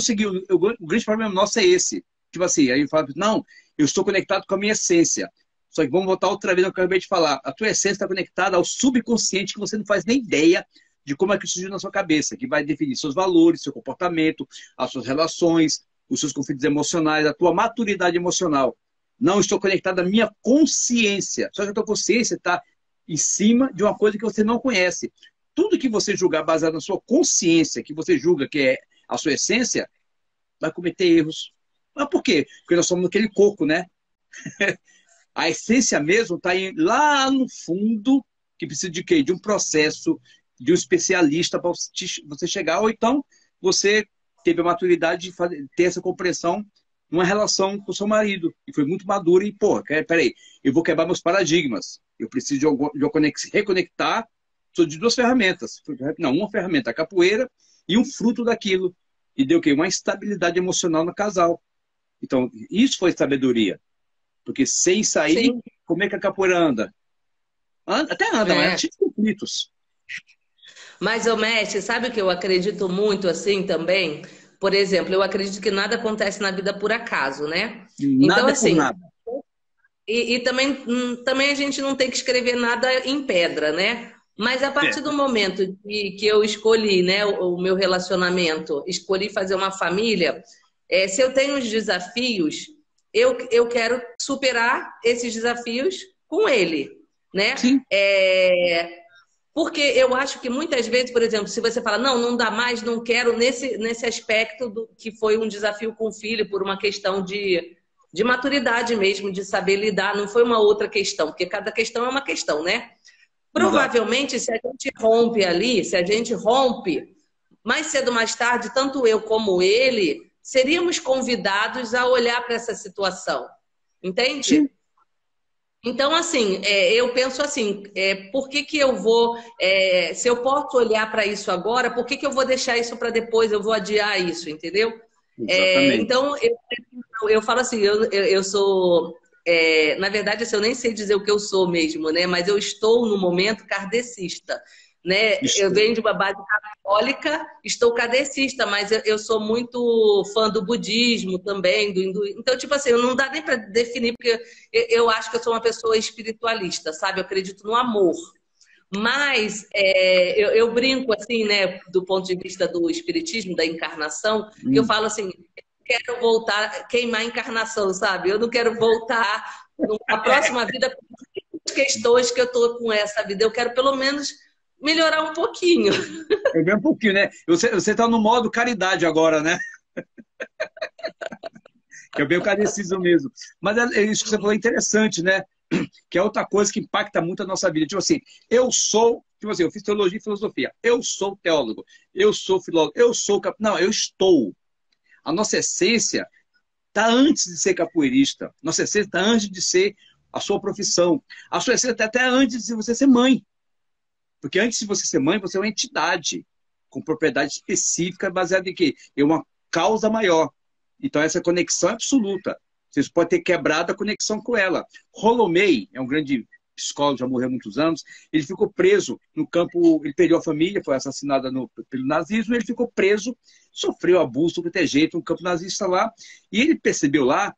o grande problema nosso é esse. Tipo assim, aí eu falo, não, eu estou conectado com a minha essência. Só que vamos voltar outra vez ao que eu acabei de falar. A tua essência está conectada ao subconsciente que você não faz nem ideia de como é que surgiu na sua cabeça, que vai definir seus valores, seu comportamento, as suas relações, os seus conflitos emocionais, a tua maturidade emocional. Não, estou conectado à minha consciência. Só que a tua consciência está em cima de uma coisa que você não conhece. Tudo que você julgar baseado na sua consciência, que você julga que é a sua essência, vai cometer erros. Mas por quê? Porque nós somos aquele coco, né? A essência mesmo está lá no fundo, que precisa de quê? De um processo, de um especialista para você chegar, ou então você teve a maturidade de ter essa compreensão numa relação com o seu marido, e foi muito maduro, e, pô, peraí, eu vou quebrar meus paradigmas, eu preciso de reconectar, sou de duas ferramentas, não, uma ferramenta, a capoeira, e um fruto daquilo, e deu o quê? Uma estabilidade emocional no casal. Então, isso foi sabedoria. Porque sem sair, sim, como é que a capoeira anda? Até anda, mas tinha conflitos. Mas, ô mestre, sabe o que eu acredito muito assim também? Por exemplo, eu acredito que nada acontece na vida por acaso, né? Nada então, assim, por nada. E também a gente não tem que escrever nada em pedra, né? Mas a partir do momento que eu escolhi, né, o meu relacionamento, escolhi fazer uma família, se eu tenho os desafios, eu quero superar esses desafios com ele, né? Sim. Porque eu acho que muitas vezes, por exemplo, se você fala, não dá mais, não quero, nesse aspecto que foi um desafio com o filho, por uma questão de maturidade mesmo, de saber lidar, não foi uma outra questão, porque cada questão é uma questão, né? Provavelmente, se a gente rompe ali, mais cedo ou mais tarde, tanto eu como ele, seríamos convidados a olhar para essa situação. Entende? Sim. Então, assim, eu penso assim, por que eu vou... se eu posso olhar para isso agora, por que eu vou deixar isso para depois? Eu vou adiar isso, entendeu? Então, eu falo assim, eu sou... na verdade, assim, eu nem sei dizer o que eu sou mesmo, né? Mas eu estou, no momento, kardecista. Né? Eu venho de uma base católica, estou kardecista, mas eu sou muito fã do budismo também, do hinduísmo. Então, tipo assim, não dá nem para definir, porque eu acho que eu sou uma pessoa espiritualista, sabe? Eu acredito no amor. Mas eu brinco, assim, né, do ponto de vista do espiritismo, da encarnação, que eu falo assim, quero voltar, queimar a encarnação, sabe? Eu não quero voltar na próxima vida com as questões que eu tô com essa vida. Eu quero, pelo menos, melhorar um pouquinho. Um pouquinho, né? Você tá no modo caridade agora, né? Que é bem o cardecismo mesmo. Mas isso que você falou é interessante, né? Que é outra coisa que impacta muito a nossa vida. Tipo assim, eu fiz teologia e filosofia. Eu sou teólogo. Eu sou filólogo. Eu sou... Não, eu estou. A nossa essência está antes de ser capoeirista. Nossa essência está antes de ser a sua profissão. A sua essência está até antes de você ser mãe. Porque antes de você ser mãe, você é uma entidade com propriedade específica baseada em quê? Em uma causa maior. Então, essa conexão é absoluta. Você pode ter quebrado a conexão com ela. Rolomei é um grande psicólogo, já morreu há muitos anos. Ele ficou preso no campo, ele perdeu a família, foi assassinado pelo nazismo, ele ficou preso, sofreu abuso do ter jeito no campo nazista lá. E ele percebeu lá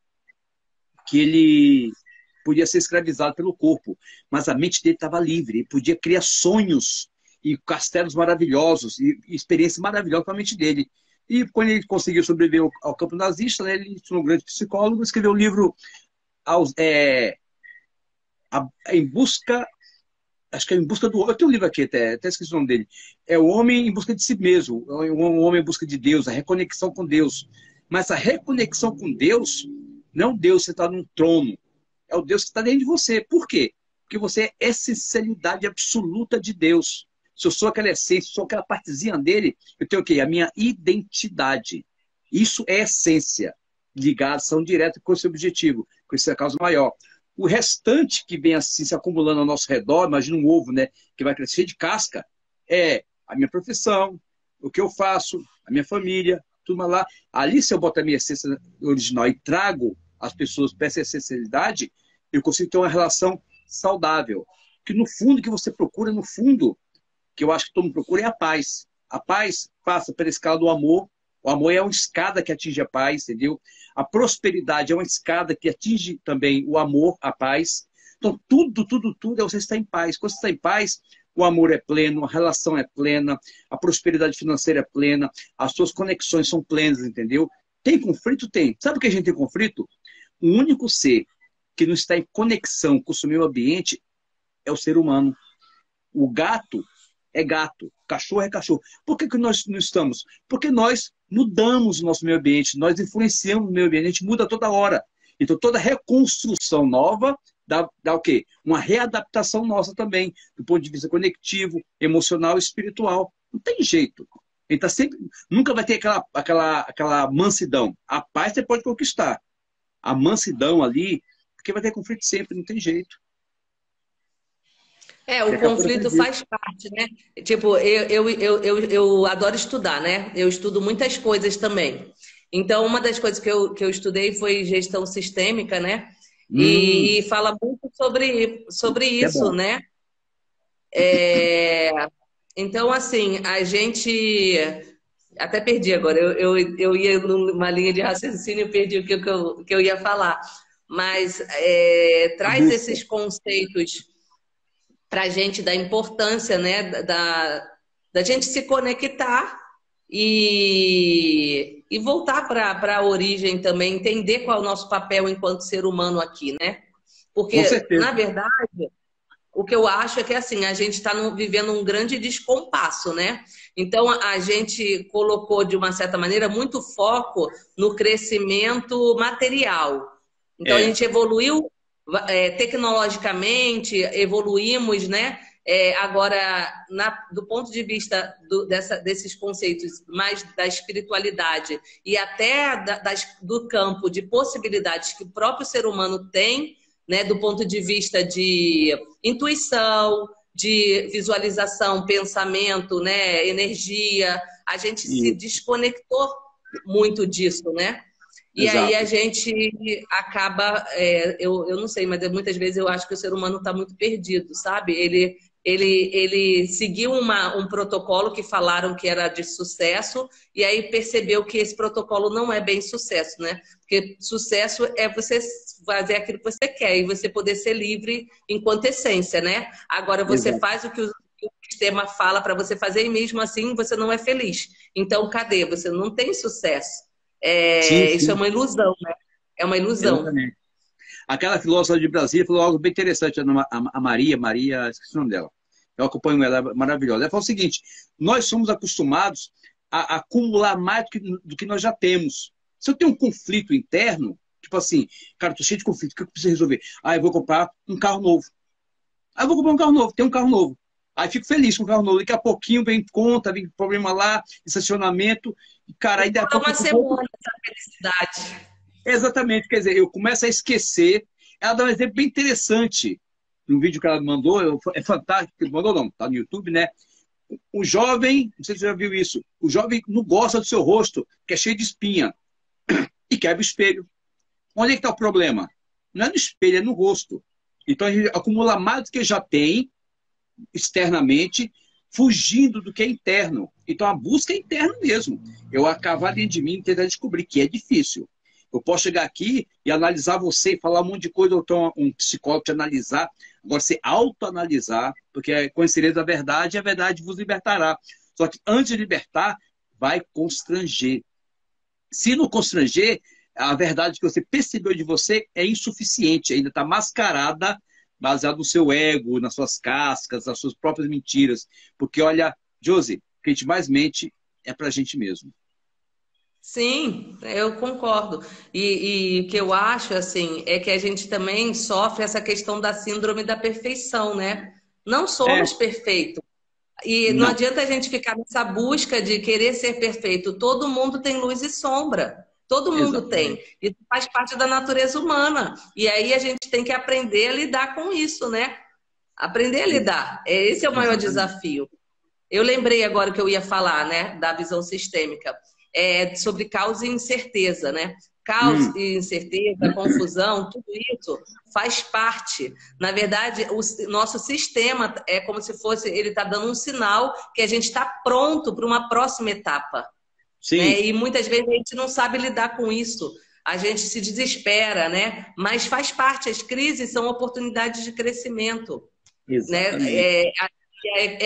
que ele podia ser escravizado pelo corpo, mas a mente dele estava livre, ele podia criar sonhos e castelos maravilhosos e experiências maravilhosas com a mente dele. E quando ele conseguiu sobreviver ao campo nazista, né, ele foi um grande psicólogo, escreveu um livro em busca, acho que é Em Busca do... Eu tenho um livro aqui, até esqueci o nome dele. É O Homem em Busca de Si Mesmo, o Homem em Busca de Deus, a reconexão com Deus. Mas a reconexão com Deus, não Deus sentado num trono, é o Deus que está dentro de você. Por quê? Porque você é essencialidade absoluta de Deus. Se eu sou aquela essência, sou aquela partezinha dele, eu tenho o quê? A minha identidade. Isso é essência. Ligação direta com esse objetivo, com essa causa maior. O restante que vem assim se acumulando ao nosso redor, imagina um ovo, né? Que vai crescer de casca, é a minha profissão, o que eu faço, a minha família, tudo lá. Ali, se eu botar a minha essência original e trago as pessoas para essa essencialidade, eu consigo ter uma relação saudável. Que no fundo, que você procura, no fundo, que eu acho que todo mundo procura, é a paz. A paz passa pela escala do amor. O amor é uma escada que atinge a paz, entendeu? A prosperidade é uma escada que atinge também o amor, a paz. Então, tudo é você estar em paz. Quando você está em paz, o amor é pleno, a relação é plena, a prosperidade financeira é plena, as suas conexões são plenas, entendeu? Tem conflito? Tem. Sabe por que a gente tem conflito? O único ser que não está em conexão com o seu meio ambiente é o ser humano. O gato é gato, o cachorro é cachorro. Por que nós não estamos? Porque nós mudamos o nosso meio ambiente, nós influenciamos o meio ambiente, a gente muda toda hora. Então, toda reconstrução nova dá o quê? Uma readaptação nossa também, do ponto de vista conectivo, emocional e espiritual. Não tem jeito. Ele tá sempre, nunca vai ter aquela mansidão. A paz você pode conquistar. A mansidão ali, porque vai ter conflito sempre, não tem jeito. O conflito faz parte, né? Tipo, eu adoro estudar, né? Eu estudo muitas coisas também. Então, uma das coisas que eu estudei foi gestão sistêmica, né? E fala muito sobre isso, né? Então, assim, a gente... Até perdi agora. Eu ia numa linha de raciocínio e perdi o que eu ia falar. Mas traz esses conceitos para a gente da importância, né? Da gente se conectar e voltar para a origem também, entender qual é o nosso papel enquanto ser humano aqui, né? Porque, na verdade, o que eu acho é que assim, a gente está vivendo um grande descompasso, né? Então, a gente colocou, de uma certa maneira, muito foco no crescimento material. Então, a gente evoluiu tecnologicamente, evoluímos, né? Agora, do ponto de vista desses conceitos mais da espiritualidade e até do campo de possibilidades que o próprio ser humano tem, né, do ponto de vista de intuição, de visualização, pensamento, né, energia, a gente se desconectou muito disso, né? E Exato. aí a gente acaba, eu não sei, mas muitas vezes eu acho que o ser humano está muito perdido, sabe? Ele seguiu um protocolo que falaram que era de sucesso e aí percebeu que esse protocolo não é bem sucesso, né? Porque sucesso é você fazer aquilo que você quer e você poder ser livre enquanto essência, né? Agora você faz o que o sistema fala para você fazer e mesmo assim você não é feliz. Então, cadê? Você não tem sucesso. Isso é uma ilusão, né? É uma ilusão. Exatamente. Aquela filósofa de Brasília falou algo bem interessante, a Maria, esqueci o nome dela. Eu acompanho ela, é maravilhosa. Ela falou o seguinte: nós somos acostumados a acumular mais do que nós já temos. Se eu tenho um conflito interno, tipo assim, cara, tô cheio de conflito, o que eu preciso resolver? Eu vou comprar um carro novo. Eu vou comprar um carro novo, tem um carro novo. Aí fico feliz com o carro novo. Daqui a pouquinho vem conta, vem problema lá, estacionamento. E, cara, aí daí a pouco... uma semana essa felicidade. Exatamente, quer dizer, eu começo a esquecer. Ela dá um exemplo bem interessante no vídeo que ela me mandou, é fantástico, mandou não, tá no YouTube, né? O jovem, não sei se você já viu isso, o jovem não gosta do seu rosto, que é cheio de espinha, e quebra o espelho. Onde é que está o problema? Não é no espelho, é no rosto. Então a gente acumula mais do que já tem, externamente, fugindo do que é interno. Então a busca é interna mesmo. Eu acabar dentro de mim e tentar descobrir que é difícil. Eu posso chegar aqui e analisar você e falar um monte de coisa, ou então um psicólogo te analisar. Agora, você autoanalisar, porque conhecereis a verdade e a verdade vos libertará. Só que antes de libertar, vai constranger. Se não constranger, a verdade que você percebeu de você é insuficiente, ainda está mascarada, baseada no seu ego, nas suas cascas, nas suas próprias mentiras. Porque, olha, Josi, o que a gente mais mente é pra gente mesmo. Sim, eu concordo. E o que eu acho, assim, é que a gente também sofre essa questão da síndrome da perfeição, né? Não somos perfeitos. E não adianta a gente ficar nessa busca de querer ser perfeito. Todo mundo tem luz e sombra. Todo mundo tem. Isso faz parte da natureza humana. E aí a gente tem que aprender a lidar com isso, né? Aprender a lidar. Esse é o maior desafio. Eu lembrei agora que eu ia falar, né, da visão sistêmica. Sobre causa e incerteza, né? Caos e incerteza, confusão, tudo isso faz parte. Na verdade, o nosso sistema é como se fosse, ele está dando um sinal que a gente está pronto para uma próxima etapa. Sim. Né? E muitas vezes a gente não sabe lidar com isso. A gente se desespera, né? Mas faz parte. As crises são oportunidades de crescimento. Exatamente. Né?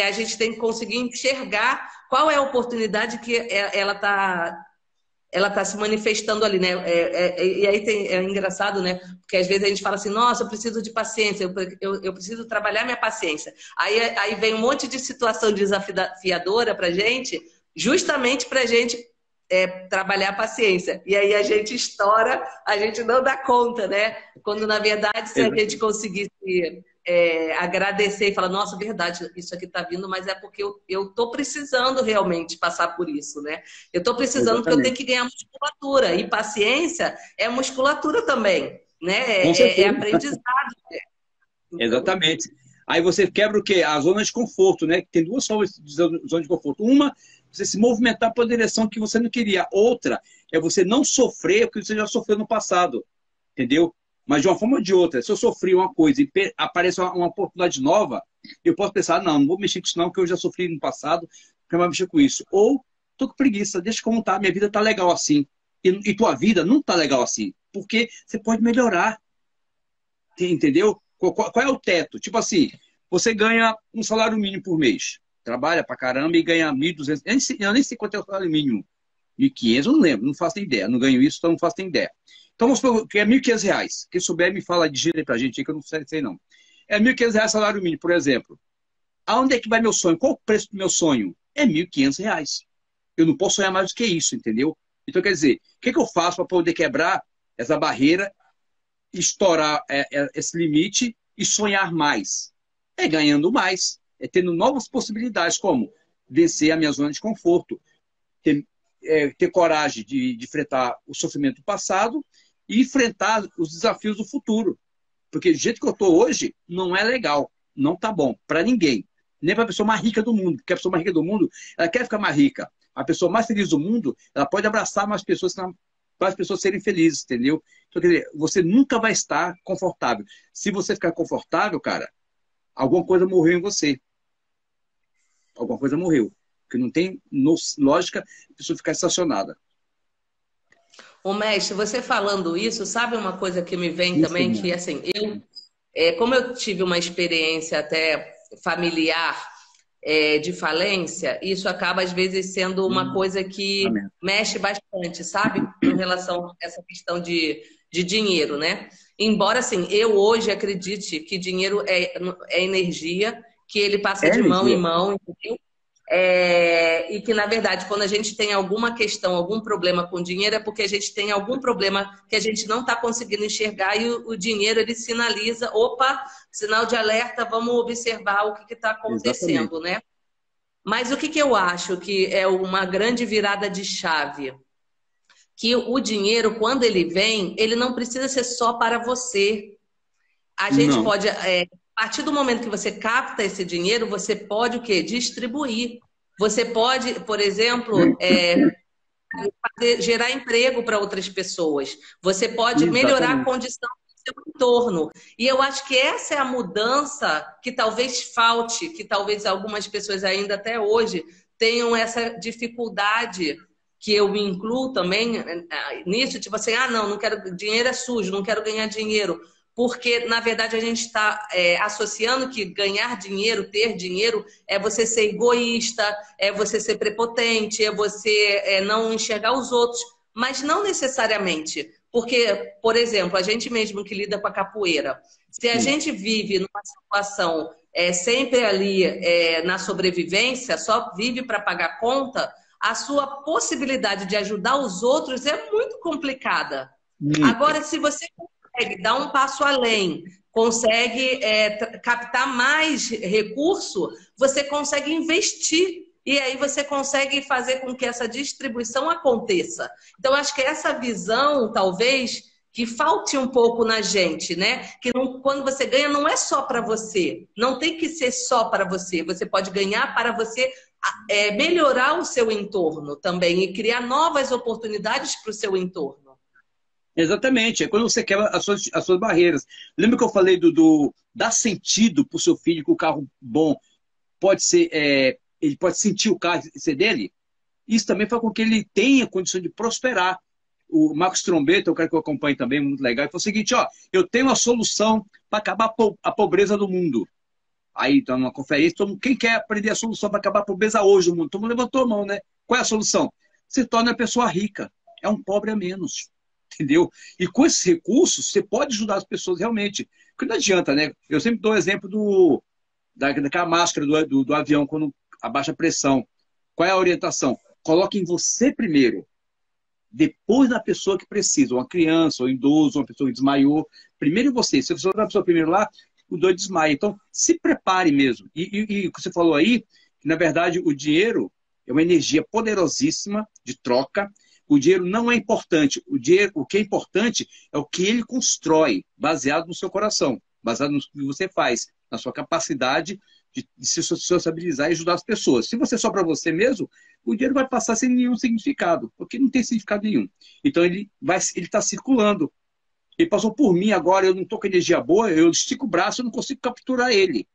A gente tem que conseguir enxergar qual é a oportunidade que ela tá se manifestando ali, né? E aí é engraçado, né? Porque às vezes a gente fala assim, nossa, eu preciso de paciência, eu preciso trabalhar minha paciência. Aí vem um monte de situação desafiadora pra gente, justamente pra gente trabalhar a paciência. E aí a gente estoura, a gente não dá conta, né? Quando, na verdade, se a gente conseguisse agradecer e falar, nossa, verdade, isso aqui está vindo, mas é porque eu estou precisando realmente passar por isso, né? Eu estou precisando porque eu tenho que ganhar musculatura. E paciência é musculatura também, né? É aprendizado. Né? Então... Exatamente. Aí você quebra o quê? A zona de conforto, né? Tem duas formas de zona de conforto. Uma, você se movimentar para a direção que você não queria. Outra é você não sofrer o que você já sofreu no passado. Entendeu? Mas de uma forma ou de outra, se eu sofri uma coisa e aparece uma oportunidade nova, eu posso pensar, não vou mexer com isso não, porque eu já sofri no passado, porque eu vou mexer com isso. Ou, tô com preguiça, deixa como tá, minha vida tá legal assim. E tua vida não tá legal assim. Porque você pode melhorar. Entendeu? Qual é o teto? Tipo assim, você ganha um salário mínimo por mês. Trabalha pra caramba e ganha 1.200. Eu nem sei quanto é o salário mínimo. 1.500, eu não lembro, não faço nem ideia. Não ganho isso, então não faço nem ideia. Então, vamos supor que é R$1.500. Quem souber, me fala de gíria pra gente aí, que eu não sei não. É R$1.500 salário mínimo, por exemplo. Aonde é que vai meu sonho? Qual o preço do meu sonho? É R$1.500. Eu não posso sonhar mais do que isso, entendeu? Então, quer dizer, o que eu faço para poder quebrar essa barreira, estourar esse limite e sonhar mais? É ganhando mais. É tendo novas possibilidades, como vencer a minha zona de conforto, ter coragem de enfrentar o sofrimento do passado e enfrentar os desafios do futuro. Porque do jeito que eu estou hoje, não é legal. Não tá bom para ninguém. Nem para a pessoa mais rica do mundo. Porque a pessoa mais rica do mundo, ela quer ficar mais rica. A pessoa mais feliz do mundo, ela pode abraçar mais pessoas para as pessoas serem felizes, entendeu? Então, quer dizer, você nunca vai estar confortável. Se você ficar confortável, cara, alguma coisa morreu em você. Alguma coisa morreu. Porque não tem lógica a pessoa ficar estacionada. Ô, mestre, você falando isso, sabe uma coisa que me vem também? Que, assim, como eu tive uma experiência até familiar de falência, isso acaba, às vezes, sendo uma coisa que mexe bastante, sabe? Em relação a essa questão de dinheiro, né? Embora, assim, eu hoje acredite que dinheiro é energia, que ele passa de mão em mão, entendeu? E que, na verdade, quando a gente tem alguma questão, algum problema com dinheiro, é porque a gente tem algum problema que a gente não está conseguindo enxergar e o dinheiro, ele sinaliza, opa, sinal de alerta, vamos observar o que está acontecendo, exatamente, né? Mas o que eu acho que é uma grande virada de chave? Que o dinheiro, quando ele vem, ele não precisa ser só para você. A gente pode... A partir do momento que você capta esse dinheiro, você pode o quê? Distribuir. Você pode, por exemplo, gerar emprego para outras pessoas. Você pode melhorar a condição do seu entorno. E eu acho que essa é a mudança que talvez falte, que talvez algumas pessoas ainda até hoje tenham essa dificuldade, que eu me incluo também nisso, tipo assim, não quero, dinheiro é sujo, não quero ganhar dinheiro. Porque, na verdade, a gente está associando que ganhar dinheiro, ter dinheiro, é você ser egoísta, é você ser prepotente, é você não enxergar os outros. Mas não necessariamente. Porque, por exemplo, a gente mesmo que lida com a capoeira, se a gente vive numa situação sempre ali na sobrevivência, só vive para pagar conta, a sua possibilidade de ajudar os outros é muito complicada. Agora, se você consegue dar um passo além, consegue captar mais recurso, você consegue investir. E aí você consegue fazer com que essa distribuição aconteça. Então, acho que essa visão, talvez, que falte um pouco na gente, né? Que quando você ganha, não é só para você. Não tem que ser só para você. Você pode ganhar para você melhorar o seu entorno também e criar novas oportunidades para o seu entorno. Exatamente, é quando você quebra as suas barreiras. Lembra que eu falei dar sentido para o seu filho que o carro bom pode ser, ele pode sentir o carro ser dele? Isso também faz com que ele tenha condição de prosperar. O Marcos Trombetta, o cara que eu acompanho também, muito legal, ele falou o seguinte, eu tenho uma solução para acabar a pobreza do mundo. Aí, então, numa conferência, quem quer aprender a solução para acabar a pobreza hoje no mundo? Todo mundo levantou a mão, né? Qual é a solução? Se torna a pessoa rica. É um pobre a menos. Entendeu? E com esses recursos, você pode ajudar as pessoas realmente. Porque não adianta, né? Eu sempre dou o exemplo daquela máscara do avião quando abaixa a pressão. Qual é a orientação? Coloque em você primeiro. depois na pessoa que precisa, uma criança, um idoso, uma pessoa que desmaiou. Primeiro você. Se você for a pessoa primeiro lá, o doido desmaia. Então, se prepare mesmo. E o que você falou aí, que na verdade o dinheiro é uma energia poderosíssima de troca. O dinheiro não é importante. O que é importante é o que ele constrói, baseado no seu coração, baseado no que você faz, na sua capacidade de se sociabilizar e ajudar as pessoas. Se você só para você mesmo, o dinheiro vai passar sem nenhum significado, porque não tem significado nenhum. Então ele está circulando. Ele passou por mim agora, eu não estou com energia boa, eu estico o braço, eu não consigo capturar ele.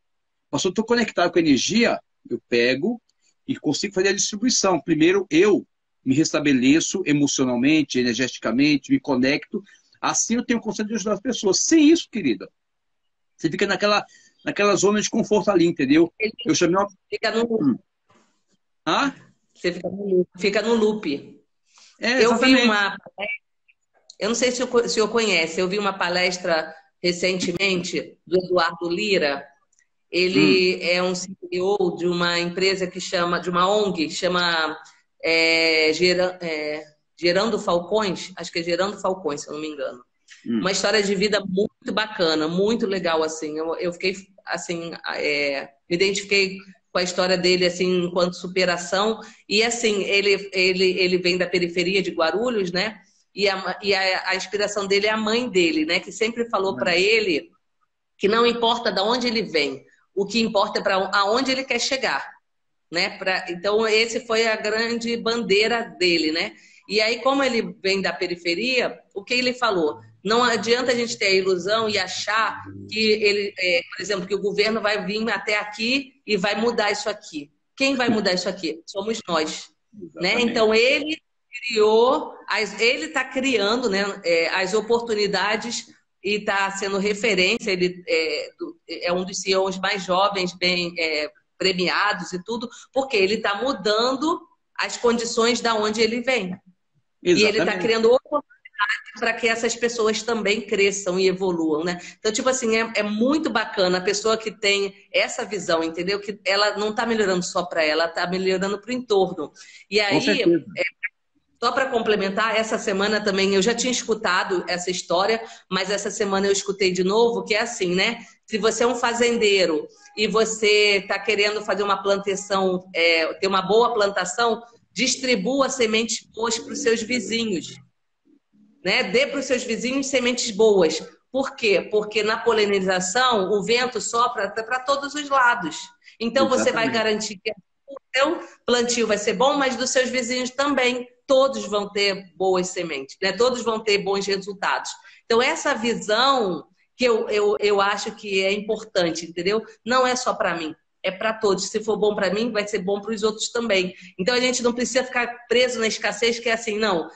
Mas se eu estou conectado com a energia, eu pego e consigo fazer a distribuição. Primeiro eu me restabeleço emocionalmente, energeticamente, me conecto. Assim eu tenho condição de ajudar as pessoas. Sem isso, querida, você fica naquela zona de conforto ali, entendeu? Eu chamei uma... Fica no loop. Você fica no loop. Eu vi uma... Eu não sei se o senhor conhece, eu vi uma palestra recentemente do Eduardo Lira. Ele é um CEO de uma empresa que chama, de uma ONG, chama Gerando Falcões, acho que é Gerando Falcões, se eu não me engano. Uma história de vida muito bacana, muito legal, assim. Eu fiquei, assim, me identifiquei com a história dele, assim, enquanto superação. E, assim, ele vem da periferia de Guarulhos, né? E a inspiração dele é a mãe dele, né? Que sempre falou para ele que não importa de onde ele vem, o que importa é para aonde ele quer chegar, né? Então, esse foi a grande bandeira dele, né? E aí, como ele vem da periferia, o que ele falou? Não adianta a gente ter a ilusão e achar que por exemplo, que o governo vai vir até aqui e vai mudar isso aqui. Quem vai mudar isso aqui? Somos nós, né? Então, ele ele está criando, né, as oportunidades e está sendo referência. Ele é um dos CEOs mais jovens, bem premiados e tudo, porque ele está mudando as condições da onde ele vem. Exatamente. E ele está criando oportunidades para que essas pessoas também cresçam e evoluam, né? Então, tipo assim, é muito bacana a pessoa que tem essa visão, entendeu? Que ela não está melhorando só para ela, está melhorando para o entorno. E aí, só para complementar, essa semana também eu já tinha escutado essa história, mas essa semana eu escutei de novo, que é assim, né? Se você é um fazendeiro e você está querendo fazer uma plantação, ter uma boa plantação, distribua sementes boas para os seus vizinhos, né? Dê para os seus vizinhos sementes boas. Por quê? Porque na polinização o vento sopra para todos os lados. Então você vai garantir que o seu plantio vai ser bom, mas dos seus vizinhos também. Todos vão ter boas sementes, né? Todos vão ter bons resultados. Então, essa visão que eu acho que é importante, entendeu? Não é só para mim, é para todos. Se for bom para mim, vai ser bom para os outros também. Então, a gente não precisa ficar preso na escassez, que é assim, não,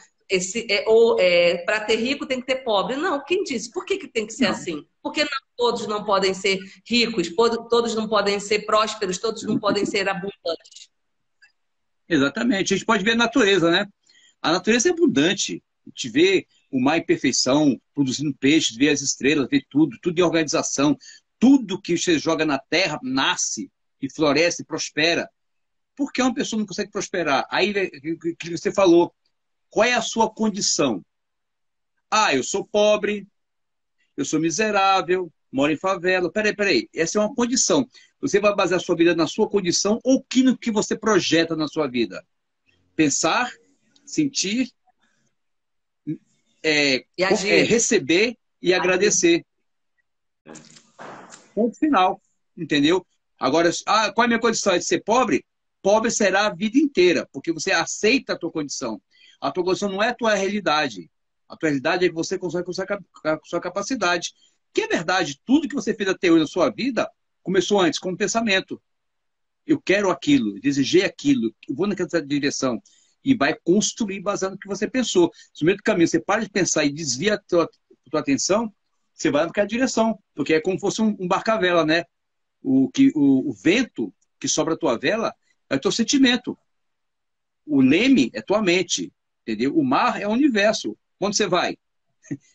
para ter rico tem que ter pobre. Não, quem disse? Por que tem que ser assim? Porque todos não podem ser ricos, todos não podem ser prósperos, todos não podem ser abundantes. Exatamente. A gente pode ver a natureza, né? A natureza é abundante. A gente vê o mar em perfeição, produzindo peixes, vê as estrelas, vê tudo em organização. Tudo que você joga na terra nasce e floresce e prospera. Por que uma pessoa não consegue prosperar? Aí o que você falou, qual é a sua condição? Eu sou pobre, eu sou miserável, moro em favela. Peraí. Essa é uma condição. Você vai basear a sua vida na sua condição ou no que você projeta na sua vida? Pensar, sentir, receber e agradecer. Ponto final, entendeu? Agora, qual é a minha condição? É de ser pobre? Pobre será a vida inteira, porque você aceita a tua condição. A tua condição não é a tua realidade. A tua realidade é que você consegue com a sua capacidade. Que é verdade, tudo que você fez até hoje na sua vida começou antes, com um pensamento. Eu quero aquilo, desejei aquilo, eu vou naquela direção. E vai construir baseado no que você pensou. Se no meio do caminho você para de pensar e desvia a tua atenção, você vai naquela direção. Porque é como se fosse um barca-vela, né? O vento que sobra a tua vela é o teu sentimento. O leme é tua mente. Entendeu? O mar é o universo. Onde você vai?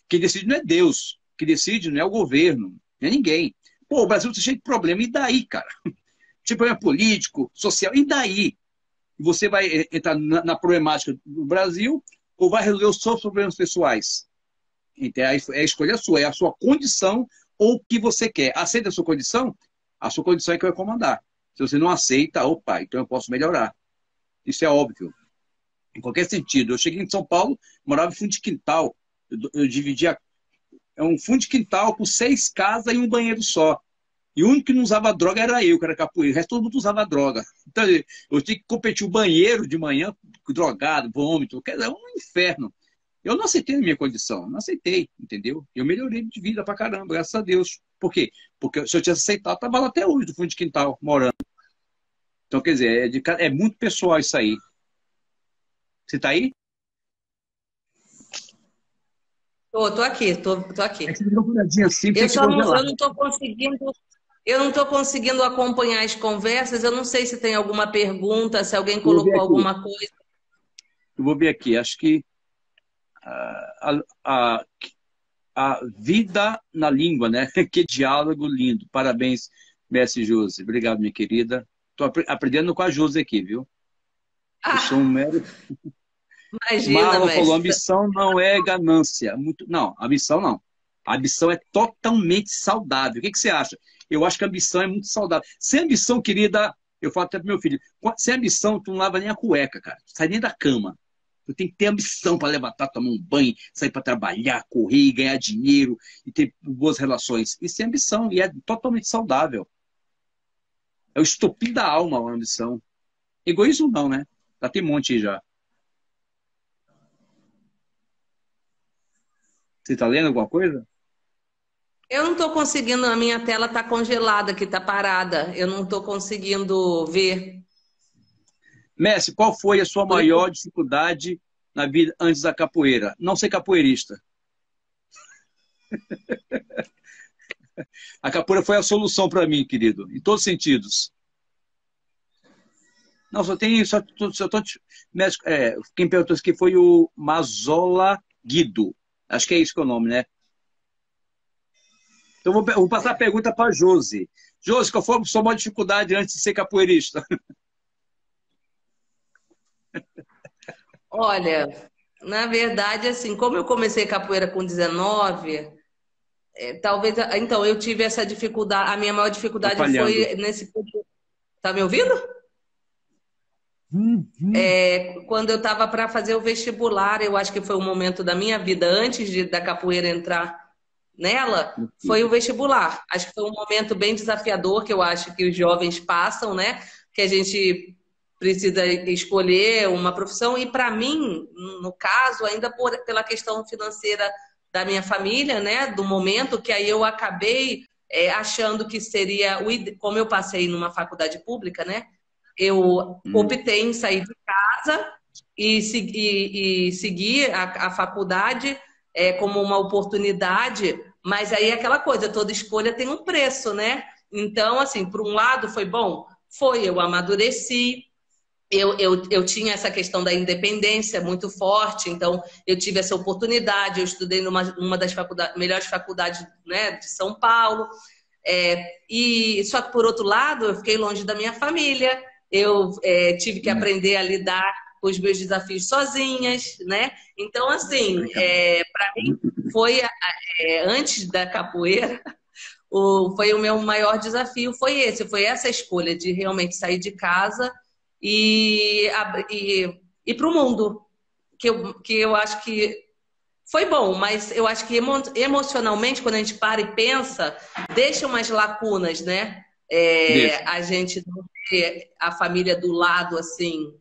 Quem decide não é Deus. Quem decide não é o governo. Não é ninguém. Pô, o Brasil está cheio de problema. E daí, cara? Tipo, problema político, social. E daí? Você vai entrar na problemática do Brasil ou vai resolver os seus problemas pessoais? Então, é a escolha sua, é a sua condição ou o que você quer. Aceita a sua condição? A sua condição é que vai comandar. Se você não aceita, opa, então eu posso melhorar. Isso é óbvio. Em qualquer sentido. Eu cheguei em São Paulo, morava em fundo de quintal. Eu dividia um fundo de quintal com 6 casas e um banheiro só. E o único que não usava droga era eu, que era capoeira. O resto todo mundo usava droga. Então eu tinha que competir o banheiro de manhã, drogado, vômito. Quer dizer, é um inferno. Eu não aceitei a minha condição. Não aceitei, entendeu? Eu melhorei de vida pra caramba, graças a Deus. Por quê? Porque se eu tivesse aceitado, eu estava lá até hoje, do fundo de quintal, morando. Então, quer dizer, é muito pessoal isso aí. Você tá aí? Tô aqui, tô aqui. É que você deu uma olhadinha assim, Eu não tô conseguindo acompanhar as conversas. Eu não sei se tem alguma pergunta, se alguém colocou alguma coisa. Eu vou ver aqui. Acho que a vida na língua, né? Que diálogo lindo. Parabéns, Mestre Josi. Obrigado, minha querida. Estou aprendendo com a Josi aqui, viu? Eu sou um mero... Imagina, Marlon mestre. falou, a missão não é ganância. Não, a missão não. A ambição é totalmente saudável. O que você acha? Eu acho que a ambição é muito saudável. Sem ambição, querida, eu falo até pro meu filho, sem ambição, tu não lava nem a cueca, cara. Tu sai nem da cama. Tu tem que ter ambição para levantar, tomar um banho, sair para trabalhar, correr, ganhar dinheiro e ter boas relações. Isso é ambição e é totalmente saudável. É o estopim da alma, a ambição. Egoísmo não, né? Já tem um monte aí já. Você está lendo alguma coisa? Eu não estou conseguindo, a minha tela está congelada aqui, está parada. Eu não estou conseguindo ver. Messi, qual foi a sua maior dificuldade na vida antes da capoeira? Não ser capoeirista. A capoeira foi a solução para mim, querido, em todos os sentidos. Não, quem perguntou isso aqui foi o Mazola Guido. Acho que é isso que é o nome, né? Então vou passar a pergunta para a Josi. Josi, qual foi a sua maior dificuldade antes de ser capoeirista? Olha, na verdade, assim, como eu comecei capoeira com 19, talvez. Então, eu tive essa dificuldade. A minha maior dificuldade foi nesse período. Tá me ouvindo? Quando eu estava para fazer o vestibular, eu acho que foi o momento da minha vida, antes da capoeira entrar nela, foi o vestibular. Acho que foi um momento bem desafiador, que eu acho que os jovens passam, né? Que a gente precisa escolher uma profissão. E para mim, no caso, ainda pela questão financeira da minha família, né? Do momento, que aí eu acabei achando que seria, como eu passei numa faculdade pública, né? Eu optei em sair de casa e seguir a faculdade como uma oportunidade, mas aí é aquela coisa, toda escolha tem um preço, né? Então, assim, por um lado foi bom, eu amadureci, eu tinha essa questão da independência muito forte, então eu tive essa oportunidade, eu estudei numa das melhores faculdades, né, de São Paulo, e só que por outro lado eu fiquei longe da minha família, eu tive que aprender a lidar com os meus desafios sozinhas, né? Então, assim, para mim foi, antes da capoeira, foi o meu maior desafio, foi essa escolha de realmente sair de casa e ir para o mundo, que eu acho que foi bom, mas eu acho que emocionalmente, quando a gente para e pensa, deixa umas lacunas, né? A gente não ter a família do lado, assim,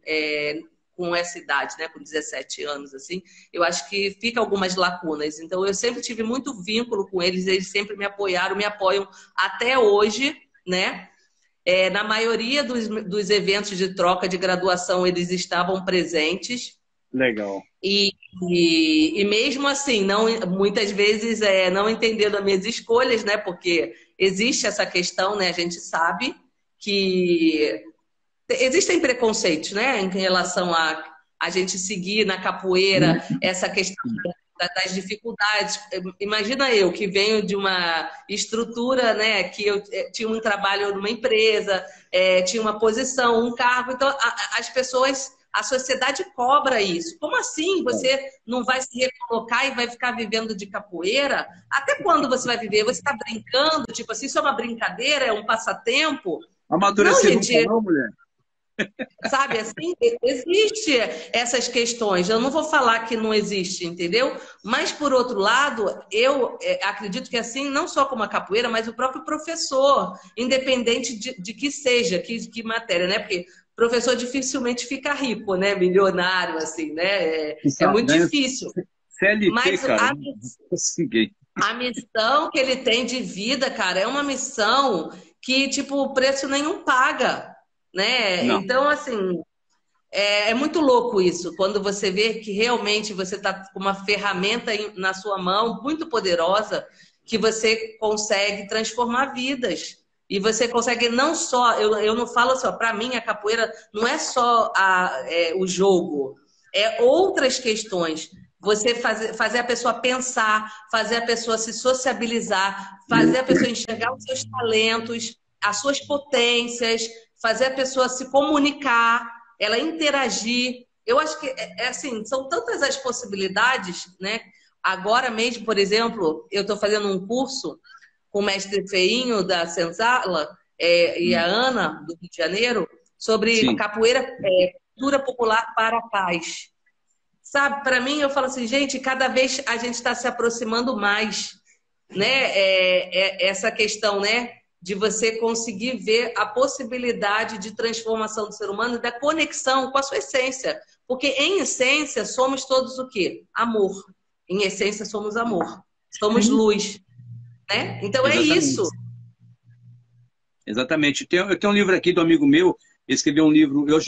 com essa idade, né? Com 17 anos, assim, eu acho que fica algumas lacunas. Então, eu sempre tive muito vínculo com eles sempre me apoiaram, me apoiam até hoje, né? Na maioria dos eventos de troca de graduação, eles estavam presentes. Legal. E mesmo assim, muitas vezes não entendendo as minhas escolhas, né? Porque existe essa questão, né? A gente sabe que existem preconceitos, né? Em relação a gente seguir na capoeira, essa questão das dificuldades. Imagina eu, que venho de uma estrutura, né? Que eu tinha um trabalho numa empresa, tinha uma posição, um cargo. Então, as pessoas A sociedade cobra isso. Como assim? Você não vai se recolocar e vai ficar vivendo de capoeira? Até quando você vai viver? Você está brincando? Tipo assim, isso é uma brincadeira? É um passatempo? Amadurecer nunca não, mulher. Sabe assim, existe essas questões. Eu não vou falar que não existe, entendeu? Mas, por outro lado, eu acredito que assim, não só como a capoeira, mas o próprio professor, independente de que seja, que matéria, né? Porque professor dificilmente fica rico, né? Milionário, assim, né? É muito difícil. CLT, mas cara. A missão que ele tem de vida, cara, é uma missão que, tipo, preço nenhum paga. Né? Não. Então, assim, é muito louco isso, quando você vê que realmente você está com uma ferramenta na sua mão muito poderosa, que você consegue transformar vidas. E você consegue não só, eu não falo só, para mim a capoeira não é só o jogo, é outras questões. Você fazer a pessoa pensar, fazer a pessoa se sociabilizar, fazer a pessoa enxergar os seus talentos, as suas potências, fazer a pessoa se comunicar, ela interagir. Eu acho que, assim, são tantas as possibilidades, né? Agora mesmo, por exemplo, eu estou fazendo um curso com o mestre Feinho da Senzala e a Ana, do Rio de Janeiro, sobre capoeira, cultura popular para a paz. Sabe, para mim, eu falo assim, gente, cada vez a gente está se aproximando mais, né? Essa questão, né? De você conseguir ver a possibilidade de transformação do ser humano e da conexão com a sua essência. Porque, em essência, somos todos o quê? Amor. Em essência, somos amor. Somos luz. Né? Então, Exatamente. É isso. Exatamente. Eu tenho um livro aqui do amigo meu, ele escreveu um livro, eu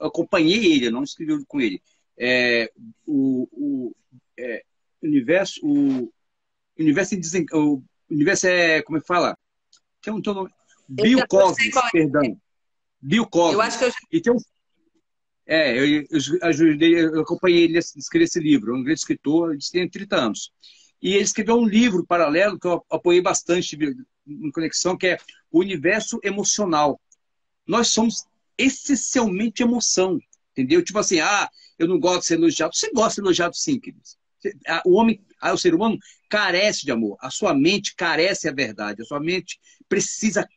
acompanhei ele, eu não escrevi com ele. O universo é, como é que fala? Tem um nome. Bill Cosmos, perdão. Bill Cosmos. Eu acho que eu já... E tem eu acompanhei ele a escrever esse livro, é um grande escritor, ele tem 30 anos. E ele escreveu um livro paralelo que eu apoiei bastante em conexão, que é O Universo Emocional. Nós somos essencialmente emoção, entendeu? Tipo assim, eu não gosto de ser elogiado. Você gosta de ser elogiado, sim, queridos. O ser humano carece de amor. A sua mente carece da verdade. A sua mente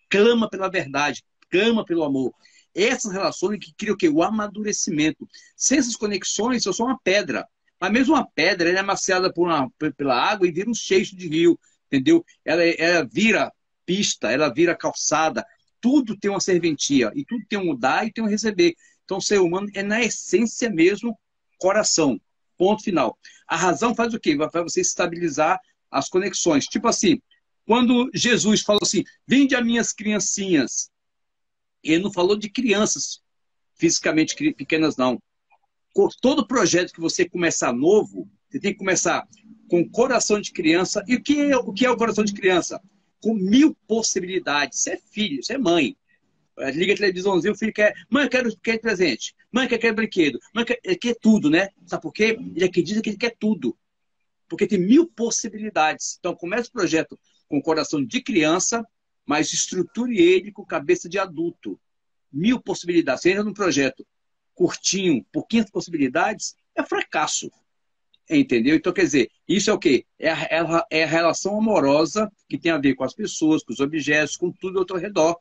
clama pela verdade, clama pelo amor. Essas relações que criam o quê? O amadurecimento. Sem essas conexões, eu sou uma pedra. Mas mesmo uma pedra, ela é amaciada pela água e vira um seixo de rio, entendeu? Ela vira pista, ela vira calçada. Tudo tem uma serventia. E tudo tem um dar e tem um receber. Então, o ser humano é, na essência mesmo, coração. Ponto final. A razão faz o quê? Vai você estabilizar as conexões. Tipo assim, quando Jesus falou assim, vinde a minhas criancinhas, ele não falou de crianças fisicamente pequenas, não. Todo projeto que você começar novo, você tem que começar com coração de criança. E o que é o coração de criança? Com 1000 possibilidades. Você é filho, você é mãe. Liga a televisãozinha, o filho quer... Mãe, eu quero presente. Mãe, eu quero brinquedo. Mãe, ele quer tudo, né? Sabe por quê? Ele acredita que ele quer tudo. Porque tem 1000 possibilidades. Então, comece o projeto com coração de criança, mas estruture ele com cabeça de adulto. 1000 possibilidades. Você entra num projeto curtinho, por 500 possibilidades, é fracasso. Entendeu? Então, quer dizer, isso é o quê? É a relação amorosa que tem a ver com as pessoas, com os objetos, com tudo ao teu redor.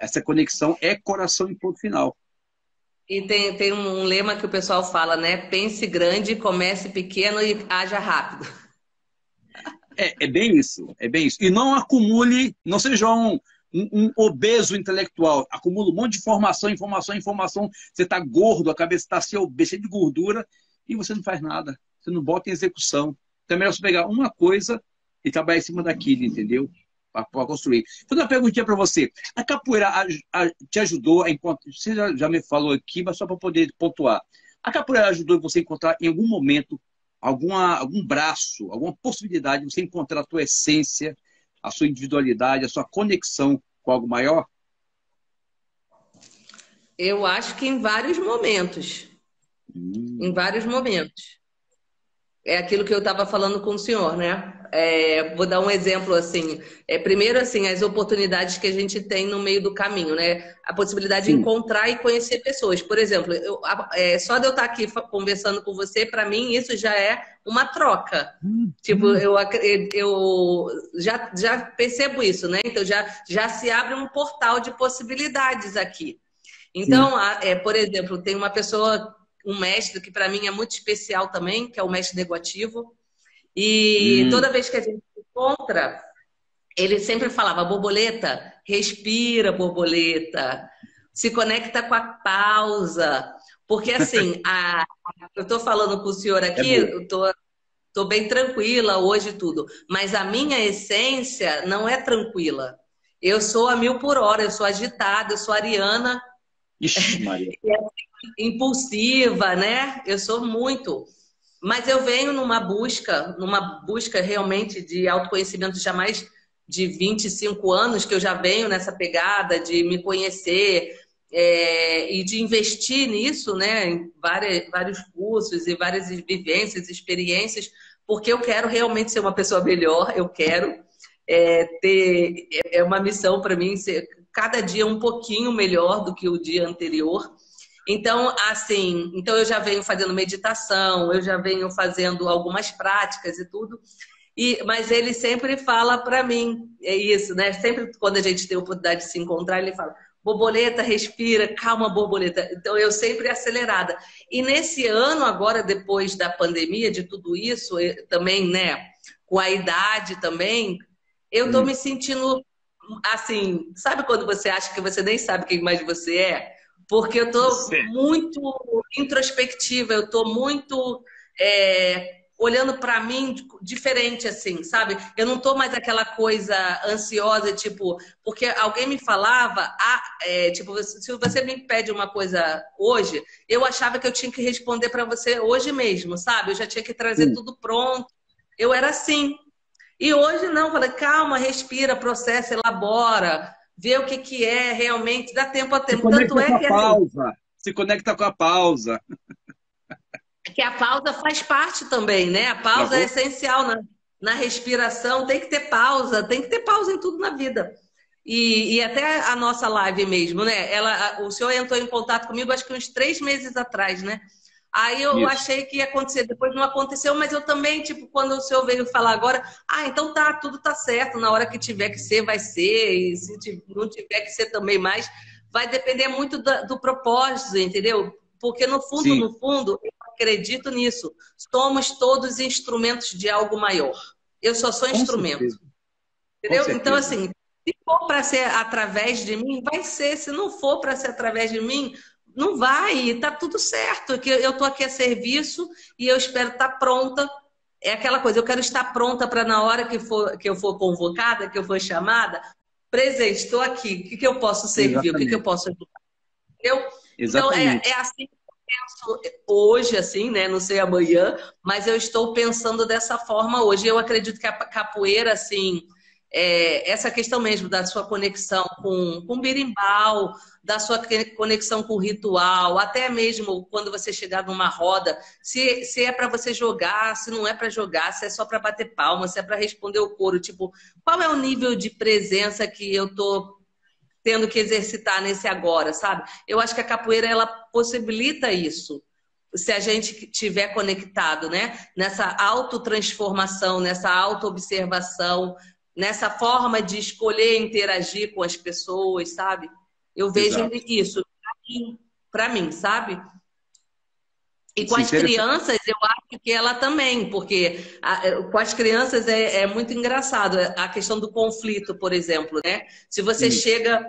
Essa conexão é coração em ponto final. E tem um lema que o pessoal fala, né? Pense grande, comece pequeno e haja rápido. É bem isso, é bem isso. E não acumule, não seja um obeso intelectual. Acumula um monte de informação. Você está gordo, a cabeça está assim, cheia de gordura, e você não faz nada. Você não bota em execução. Então é melhor você pegar uma coisa e trabalhar em cima daquilo, entendeu? Para construir. Vou dar uma perguntinha para você. A capoeira te ajudou a encontrar... Você já me falou aqui, mas só para poder pontuar. A capoeira ajudou você a encontrar em algum momento algum braço, alguma possibilidade de você encontrar a tua essência, a sua individualidade, a sua conexão com algo maior? Eu acho que em vários momentos. Em vários momentos. É aquilo que eu estava falando com o senhor, né? vou dar um exemplo assim. Primeiro, assim, as oportunidades que a gente tem no meio do caminho, né? A possibilidade de encontrar e conhecer pessoas. Por exemplo, só de eu estar aqui conversando com você, para mim, isso já é uma troca. Tipo, eu já percebo isso, né? Então, já se abre um portal de possibilidades aqui. Então, por exemplo, tem uma pessoa, um mestre que para mim é muito especial também, que é o mestre Negoativo. E toda vez que a gente se encontra, ele sempre falava: borboleta, respira, borboleta, se conecta com a pausa. Porque assim, eu estou falando com o senhor aqui, eu estou bem tranquila hoje e tudo, mas a minha essência não é tranquila. Eu sou a 1000 por hora, eu sou agitada, eu sou ariana. Ixi, Maria. Impulsiva, né? Eu sou muito. Mas eu venho numa busca realmente de autoconhecimento já mais de 25 anos, que eu já venho nessa pegada de me conhecer e de investir nisso, né? Em vários cursos e várias vivências, experiências, porque eu quero realmente ser uma pessoa melhor, eu quero ter... É uma missão para mim ser cada dia um pouquinho melhor do que o dia anterior. Então, assim, eu já venho fazendo meditação, eu já venho fazendo algumas práticas e tudo, mas ele sempre fala para mim, é isso, né? Sempre quando a gente tem a oportunidade de se encontrar, ele fala: borboleta, respira, calma, borboleta. Então, eu sempre acelerada. E nesse ano, agora, depois da pandemia, de tudo isso, também, né, com a idade também, eu tô me sentindo, assim, sabe quando você acha que você nem sabe quem mais você é? Porque eu tô muito introspectiva, eu tô muito olhando para mim diferente, assim, sabe? Eu não tô mais aquela coisa ansiosa, tipo... Porque alguém me falava, tipo, se você me pede uma coisa hoje, eu achava que eu tinha que responder para você hoje mesmo, sabe? Eu já tinha que trazer tudo pronto. Eu era assim. E hoje não, falei: calma, respira, processa, elabora... Ver o que é realmente, dá tempo a tempo. Tanto é que se conecta com a pausa. Que a pausa faz parte também, né? A pausa é essencial na respiração. Tem que ter pausa em tudo na vida. E até a nossa live mesmo, né? O senhor entrou em contato comigo acho que uns 3 meses atrás, né? Aí eu achei que ia acontecer, depois não aconteceu, mas eu também, tipo, quando o senhor veio falar agora, então tá, tudo tá certo, na hora que tiver que ser, vai ser, e se não tiver que ser também mais, vai depender muito do propósito, entendeu? Porque no fundo, eu acredito nisso, somos todos instrumentos de algo maior. Eu só sou instrumento, entendeu? Então, assim, se for para ser através de mim, vai ser, se não for para ser através de mim, não vai, tá tudo certo, que eu tô aqui a serviço e eu espero estar pronta. É aquela coisa, eu quero estar pronta para na hora que eu for convocada, que eu for chamada, presente, estou aqui, o que eu posso servir, o que eu posso ajudar. Então, é assim que eu penso hoje, assim, né? Não sei amanhã, mas eu estou pensando dessa forma hoje. Eu acredito que a capoeira, assim... essa questão mesmo da sua conexão com o berimbau, da sua conexão com o ritual, até mesmo quando você chegar numa roda, se é para você jogar, se não é para jogar, se é só para bater palma, se é para responder o coro, tipo, qual é o nível de presença que eu tô tendo que exercitar nesse agora, sabe? Eu acho que a capoeira, ela possibilita isso. Se a gente estiver conectado, né? Nessa autotransformação, nessa autoobservação, nessa forma de escolher interagir com as pessoas, sabe? Eu vejo isso para mim, sabe? E com as crianças, eu acho que ela também, porque com as crianças é muito engraçado a questão do conflito, por exemplo, né? Se você chega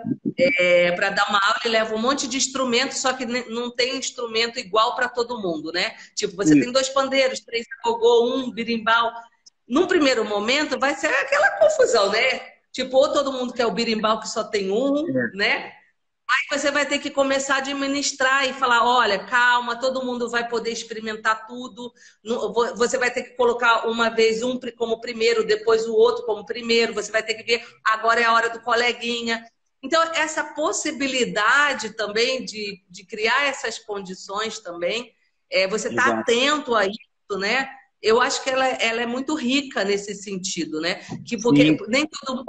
para dar uma aula e leva um monte de instrumento, só que não tem instrumento igual para todo mundo, né? Tipo, você tem 2 pandeiros, 3 agogô, 1 birimbau. Num primeiro momento, vai ser aquela confusão, né? Tipo, ou todo mundo quer o birimbau que só tem um, né? Aí você vai ter que começar a administrar e falar: olha, calma, todo mundo vai poder experimentar tudo. Você vai ter que colocar uma vez um como primeiro, depois o outro como primeiro. Você vai ter que ver, agora é a hora do coleguinha. Então, essa possibilidade também de criar essas condições também, você está atento a isso, né? eu acho que ela é muito rica nesse sentido, né? Porque nem todo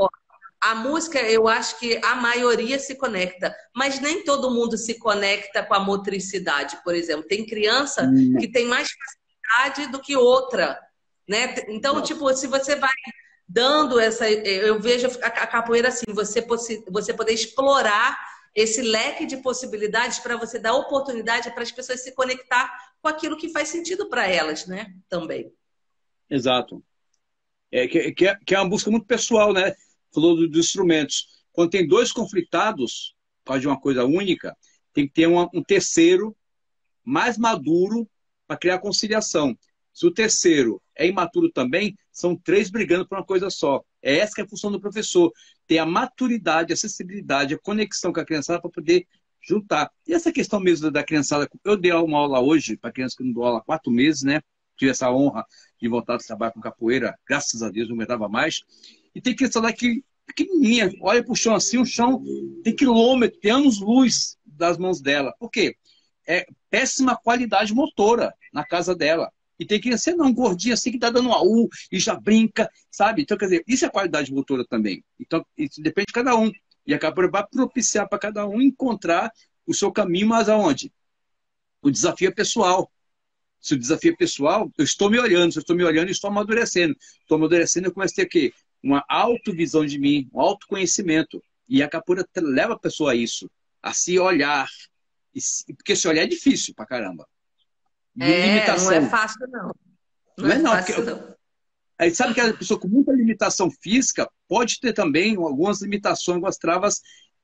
a música, eu acho que a maioria se conecta, mas nem todo mundo se conecta com a motricidade, por exemplo. Tem criança que tem mais facilidade do que outra, né? Então, tipo, se você vai dando essa... Eu vejo a capoeira assim, você poder explorar esse leque de possibilidades para você dar oportunidade para as pessoas se conectar com aquilo que faz sentido para elas, né? Também. Exato. Que é uma busca muito pessoal, né? Falou dos instrumentos. Quando tem dois conflitados, por causa de uma coisa única, tem que ter um terceiro mais maduro para criar conciliação. Se o terceiro é imaturo também, são três brigando por uma coisa só. É essa que é a função do professor. Ter a maturidade, a acessibilidade, a conexão com a criançada para poder juntar. E essa questão mesmo da criançada... Eu dei uma aula hoje para criança que não dou aula há 4 meses, né? Tive essa honra de voltar a trabalhar com capoeira. Graças a Deus, não aguentava mais. E tem criança lá que pequenininha, olha para o chão assim, o chão tem quilômetros, tem anos-luz das mãos dela. Por quê? É péssima qualidade motora na casa dela. E tem criança não, gordinha assim, que tá dando uma e já brinca, sabe? Então, quer dizer, isso é qualidade motora também. Então, isso depende de cada um. E a capoeira vai propiciar para cada um encontrar o seu caminho, mas aonde? O desafio é pessoal. Se o desafio é pessoal, eu estou me olhando. Se eu estou me olhando, eu estou amadurecendo. Estou amadurecendo, eu começo a ter o quê? Uma autovisão de mim, um autoconhecimento. E a capoeira leva a pessoa a isso, a se olhar. Porque se olhar é difícil pra caramba. Limitação. Não é fácil, não. Não é fácil, não. Aí sabe que a pessoa com muita limitação física pode ter também algumas limitações, algumas travas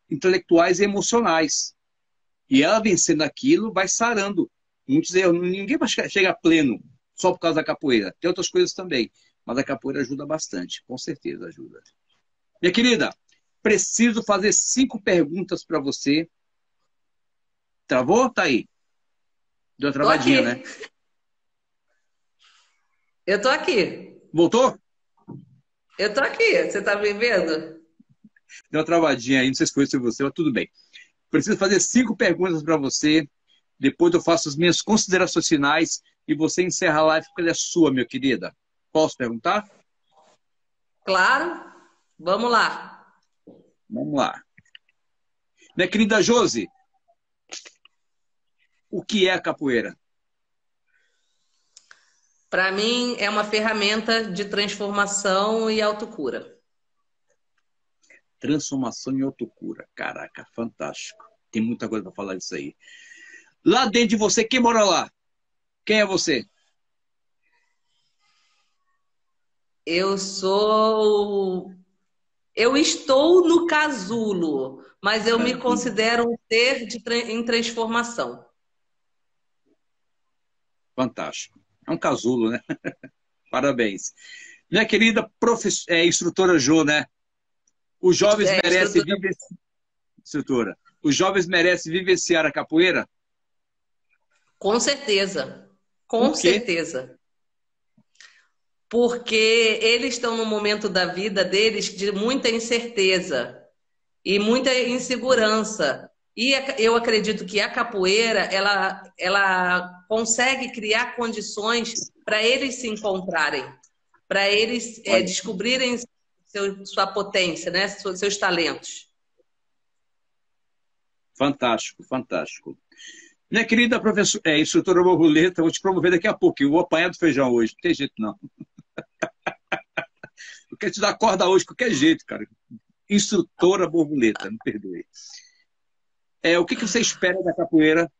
intelectuais e emocionais. E ela vencendo aquilo, vai sarando. Muitos erros. Ninguém vai chegar pleno só por causa da capoeira. Tem outras coisas também. Mas a capoeira ajuda bastante. Com certeza ajuda. Minha querida, preciso fazer 5 perguntas para você. Travou? Tá aí. Deu uma travadinha, né? Eu tô aqui. Voltou? Eu tô aqui. Você tá me vendo? Deu uma travadinha aí. Não sei se foi você, mas tudo bem. Preciso fazer 5 perguntas para você. Depois eu faço as minhas considerações finais e você encerra a live porque ela é sua, minha querida. Posso perguntar? Claro. Vamos lá. Vamos lá. Minha querida Josi, o que é a capoeira? Para mim, é uma ferramenta de transformação e autocura. Transformação e autocura. Caraca, fantástico. Tem muita coisa para falar disso aí. Lá dentro de você, quem mora lá? Quem é você? Eu estou no casulo, mas eu me considero um ser em transformação. Fantástico. É um casulo, né? Parabéns. Minha querida instrutora Jo, né? Os jovens merecem instrutora. Os jovens merecem vivenciar a capoeira? Com certeza. Com certeza. Porque eles estão num momento da vida deles de muita incerteza e muita insegurança. E eu acredito que a capoeira, ela consegue criar condições para eles se encontrarem, para eles descobrirem sua potência, né? Seus talentos. Fantástico, fantástico. Minha querida instrutora borboleta, vou te promover daqui a pouco. Eu vou apanhar do feijão hoje, não tem jeito não. Eu quero te dar corda hoje de qualquer jeito, cara. Instrutora borboleta, me perdoe. O que você espera da capoeira?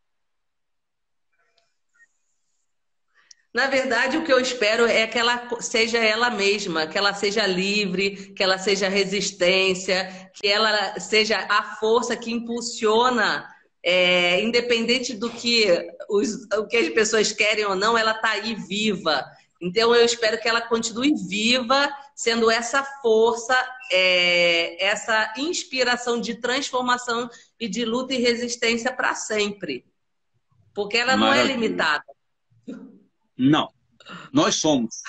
Na verdade, o que eu espero é que ela seja ela mesma, que ela seja livre, que ela seja resistência, que ela seja a força que impulsiona, independente do que as pessoas querem ou não, ela está aí viva. Então, eu espero que ela continue viva, sendo essa força, essa inspiração de transformação e de luta e resistência para sempre. Porque ela não é limitada. Não. Nós somos.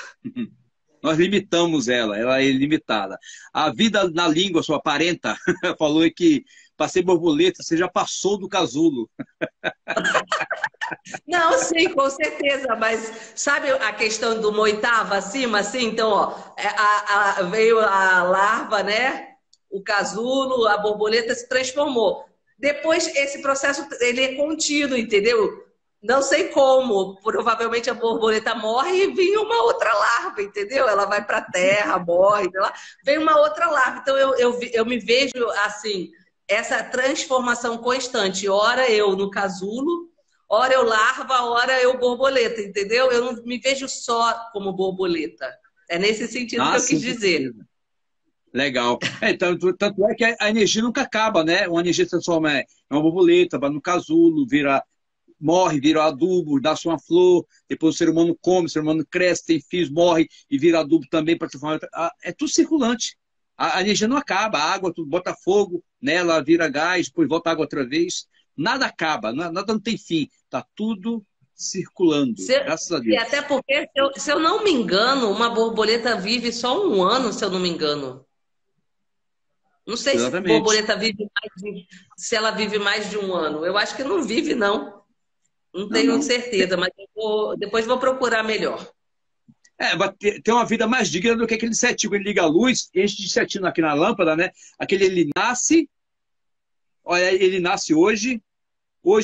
Nós limitamos ela é ilimitada. A vida na língua, sua parenta, falou que para ser borboleta, você já passou do casulo. Não, sim, com certeza, mas sabe a questão do uma oitava acima, assim? Então, ó, veio a larva, né? O casulo, a borboleta se transformou. Depois, esse processo, ele é contínuo, entendeu? Não sei como, provavelmente a borboleta morre e vem uma outra larva, entendeu? Ela vai para a terra, morre, sei lá, vem uma outra larva. Então, eu me vejo, assim, essa transformação constante. Ora eu no casulo, ora eu larva, ora eu borboleta, entendeu? Eu não me vejo só como borboleta. É nesse sentido que eu quis dizer. Legal. Então, tanto é que a energia nunca acaba, né? Uma energia se transforma em uma borboleta, vai no casulo, morre, vira adubo, dá-se uma flor, depois o ser humano come, o ser humano cresce, tem filhos, morre e vira adubo também para transformar. É tudo circulante. A energia não acaba, a água, tudo bota fogo nela, vira gás, depois volta água outra vez. Nada acaba, nada não tem fim. Está tudo circulando, graças a Deus. E até porque, se eu não me engano, uma borboleta vive só 1 ano, se eu não me engano. Não sei Exatamente. Se a borboleta se ela vive mais de 1 ano. Eu acho que não vive, não. Não tenho certeza, mas depois vou procurar melhor. Vai ter uma vida mais digna do que aquele cetinho. Ele liga a luz, enche de cetinho aqui na lâmpada, né? Aquele ele nasce, olha, ele nasce hoje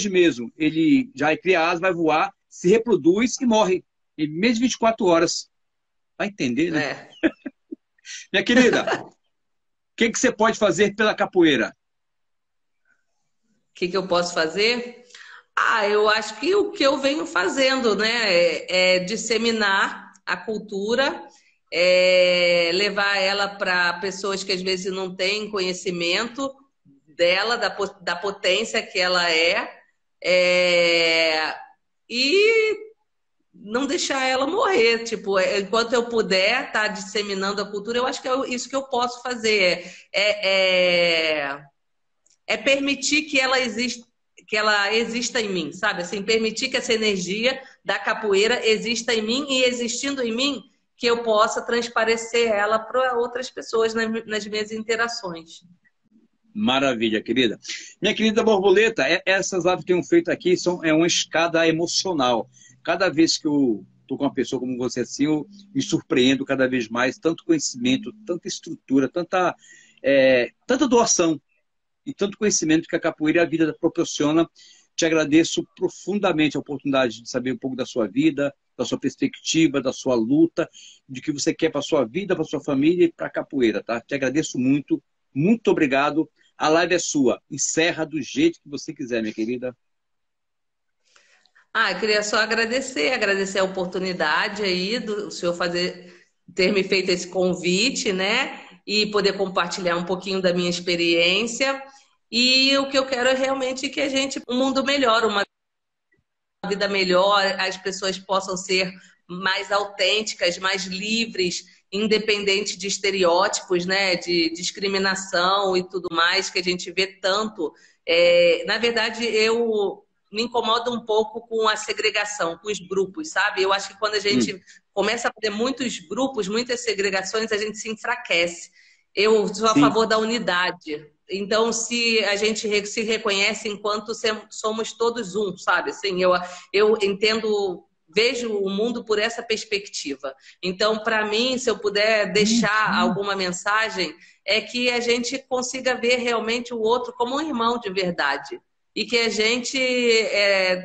mesmo. Ele já cria asas, vai voar, se reproduz e morre. Em menos de 24 horas. Vai entender, né? Minha querida, o que você pode fazer pela capoeira? O que eu posso fazer? Eu acho que o que eu venho fazendo, né, é disseminar a cultura, levar ela para pessoas que às vezes não têm conhecimento dela, da potência que ela e não deixar ela morrer. Tipo, enquanto eu puder estar disseminando a cultura, eu acho que é isso que eu posso fazer. É permitir que ela exista em mim, sabe? Assim, permitir que essa energia da capoeira exista em mim e, existindo em mim, que eu possa transparecer ela para outras pessoas nas minhas interações. Maravilha, querida. Minha querida borboleta, essas lives que tenho feito aqui é uma escada emocional. Cada vez que eu estou com uma pessoa como você assim, eu me surpreendo cada vez mais. Tanto conhecimento, tanta estrutura, tanta doação e tanto conhecimento que a capoeira e a vida proporciona. Te agradeço profundamente a oportunidade de saber um pouco da sua vida, da sua perspectiva, da sua luta, de que você quer para a sua vida, para a sua família e para a capoeira, tá? Te agradeço muito, muito obrigado. A live é sua. Encerra do jeito que você quiser, minha querida. Eu queria só agradecer a oportunidade aí do senhor ter me feito esse convite, né? E poder compartilhar um pouquinho da minha experiência. E o que eu quero é realmente que um mundo melhor, uma vida melhor, as pessoas possam ser mais autênticas, mais livres, independente de estereótipos, né, de discriminação e tudo mais que a gente vê tanto. Na verdade, eu me incomodo um pouco com a segregação, com os grupos, sabe? Eu acho que quando a gente começa a ter muitos grupos, muitas segregações, a gente se enfraquece. Eu sou a favor da unidade. Então, se a gente se reconhece enquanto somos todos um, sabe? Assim, eu entendo, vejo o mundo por essa perspectiva. Então, para mim, se eu puder deixar alguma mensagem, é que a gente consiga ver realmente o outro como um irmão de verdade. E que a gente,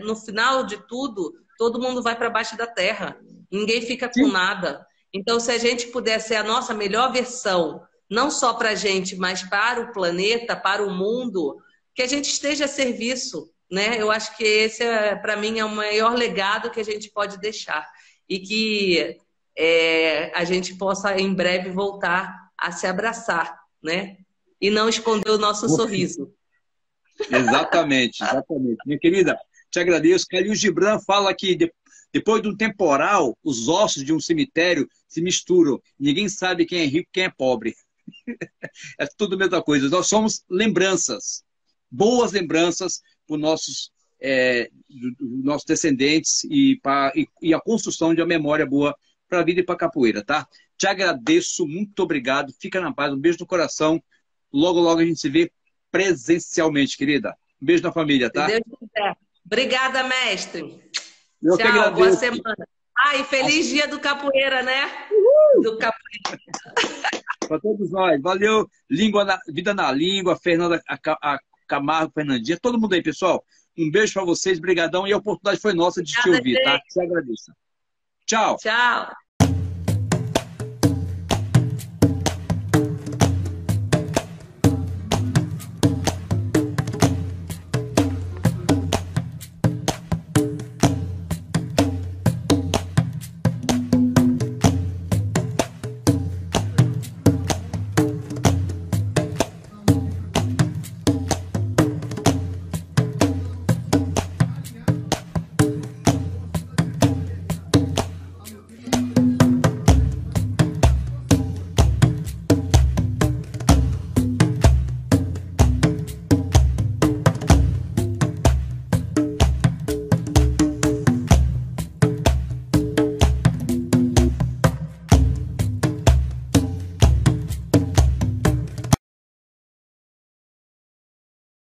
no final de tudo, todo mundo vai para baixo da terra. Ninguém fica com nada. Então, se a gente puder ser a nossa melhor versão, não só para a gente, mas para o planeta, para o mundo, que a gente esteja a serviço, né? Eu acho que esse, para mim, é o maior legado que a gente pode deixar. E que a gente possa, em breve, voltar a se abraçar, né? E não esconder o nosso sorriso. Exatamente, exatamente. Minha querida, te agradeço. Khalil Gibran fala que depois de um temporal, os ossos de um cemitério se misturam. Ninguém sabe quem é rico e quem é pobre. É tudo a mesma coisa. Nós somos lembranças, boas lembranças para os nossos descendentes e a construção de uma memória boa para a vida e para a capoeira, tá? Te agradeço, muito obrigado. Fica na paz, um beijo no coração. Logo, logo a gente se vê presencialmente, querida. Um beijo na família, tá? Se Deus quiser. Obrigada, mestre. Eu que Tchau, agradeço. boa semana. E feliz dia do capoeira, né? Do capoeira. Para todos nós. Valeu. Vida na Língua, Fernanda Camargo, Fernandinha, todo mundo aí, pessoal. Um beijo para vocês, brigadão. E a oportunidade foi nossa de te ouvir, tá? Te agradeço. Tchau. Tchau.